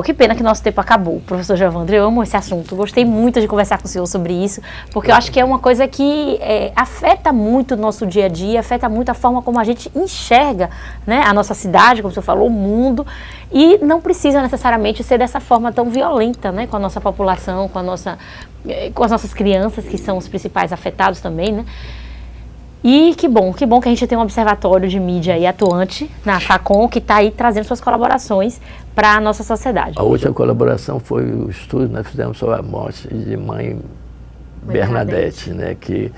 Que pena que nosso tempo acabou, professor Giovandro. Eu amo esse assunto, gostei muito de conversar com o senhor sobre isso, porque eu acho que é uma coisa que afeta muito o nosso dia a dia, afeta muito a forma como a gente enxerga, né, a nossa cidade, como o senhor falou, o mundo, e não precisa necessariamente ser dessa forma tão violenta, né, com a nossa população, com as nossas crianças, que são os principais afetados também, né. E que bom que a gente tem um observatório de mídia aí atuante na FACON, que está aí trazendo suas colaborações para a nossa sociedade. A última colaboração foi o estudo que nós fizemos sobre a morte de mãe Bernadette, né, que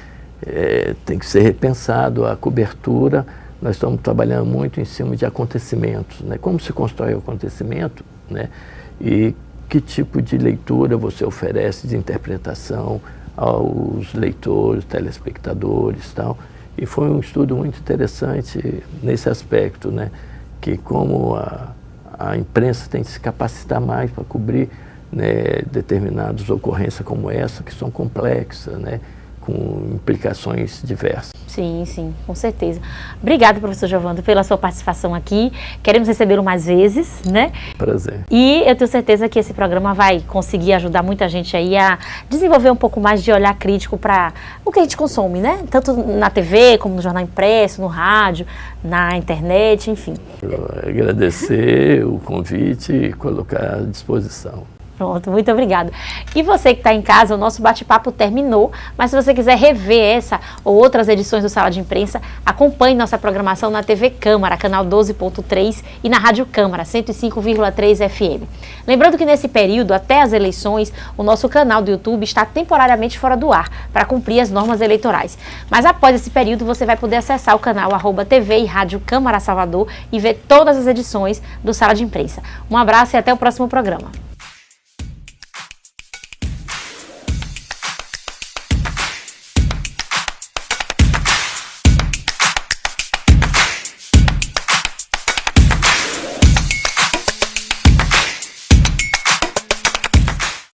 tem que ser repensado a cobertura. Nós estamos trabalhando muito em cima de acontecimentos, né, como se constrói o acontecimento, né, e que tipo de leitura você oferece de interpretação aos leitores, telespectadores e tal. E foi um estudo muito interessante nesse aspecto, né? Que como a imprensa tem que se capacitar mais para cobrir, né, determinadas ocorrências como essa, que são complexas, né? Com implicações diversas. Sim, com certeza. Obrigada, professor Giovandro, pela sua participação aqui. Queremos recebê-lo mais vezes, né? Prazer. E eu tenho certeza que esse programa vai conseguir ajudar muita gente aí a desenvolver um pouco mais de olhar crítico para o que a gente consome, né? Tanto na TV, como no jornal impresso, no rádio, na internet, enfim. Eu agradecer o convite e colocar à disposição. Pronto, muito obrigada. E você que está em casa, o nosso bate-papo terminou, mas se você quiser rever essa ou outras edições do Sala de Imprensa, acompanhe nossa programação na TV Câmara, canal 12.3 e na Rádio Câmara, 105,3 FM. Lembrando que nesse período, até as eleições, o nosso canal do YouTube está temporariamente fora do ar, para cumprir as normas eleitorais. Mas após esse período, você vai poder acessar o canal @TV e Rádio Câmara Salvador e ver todas as edições do Sala de Imprensa. Um abraço e até o próximo programa.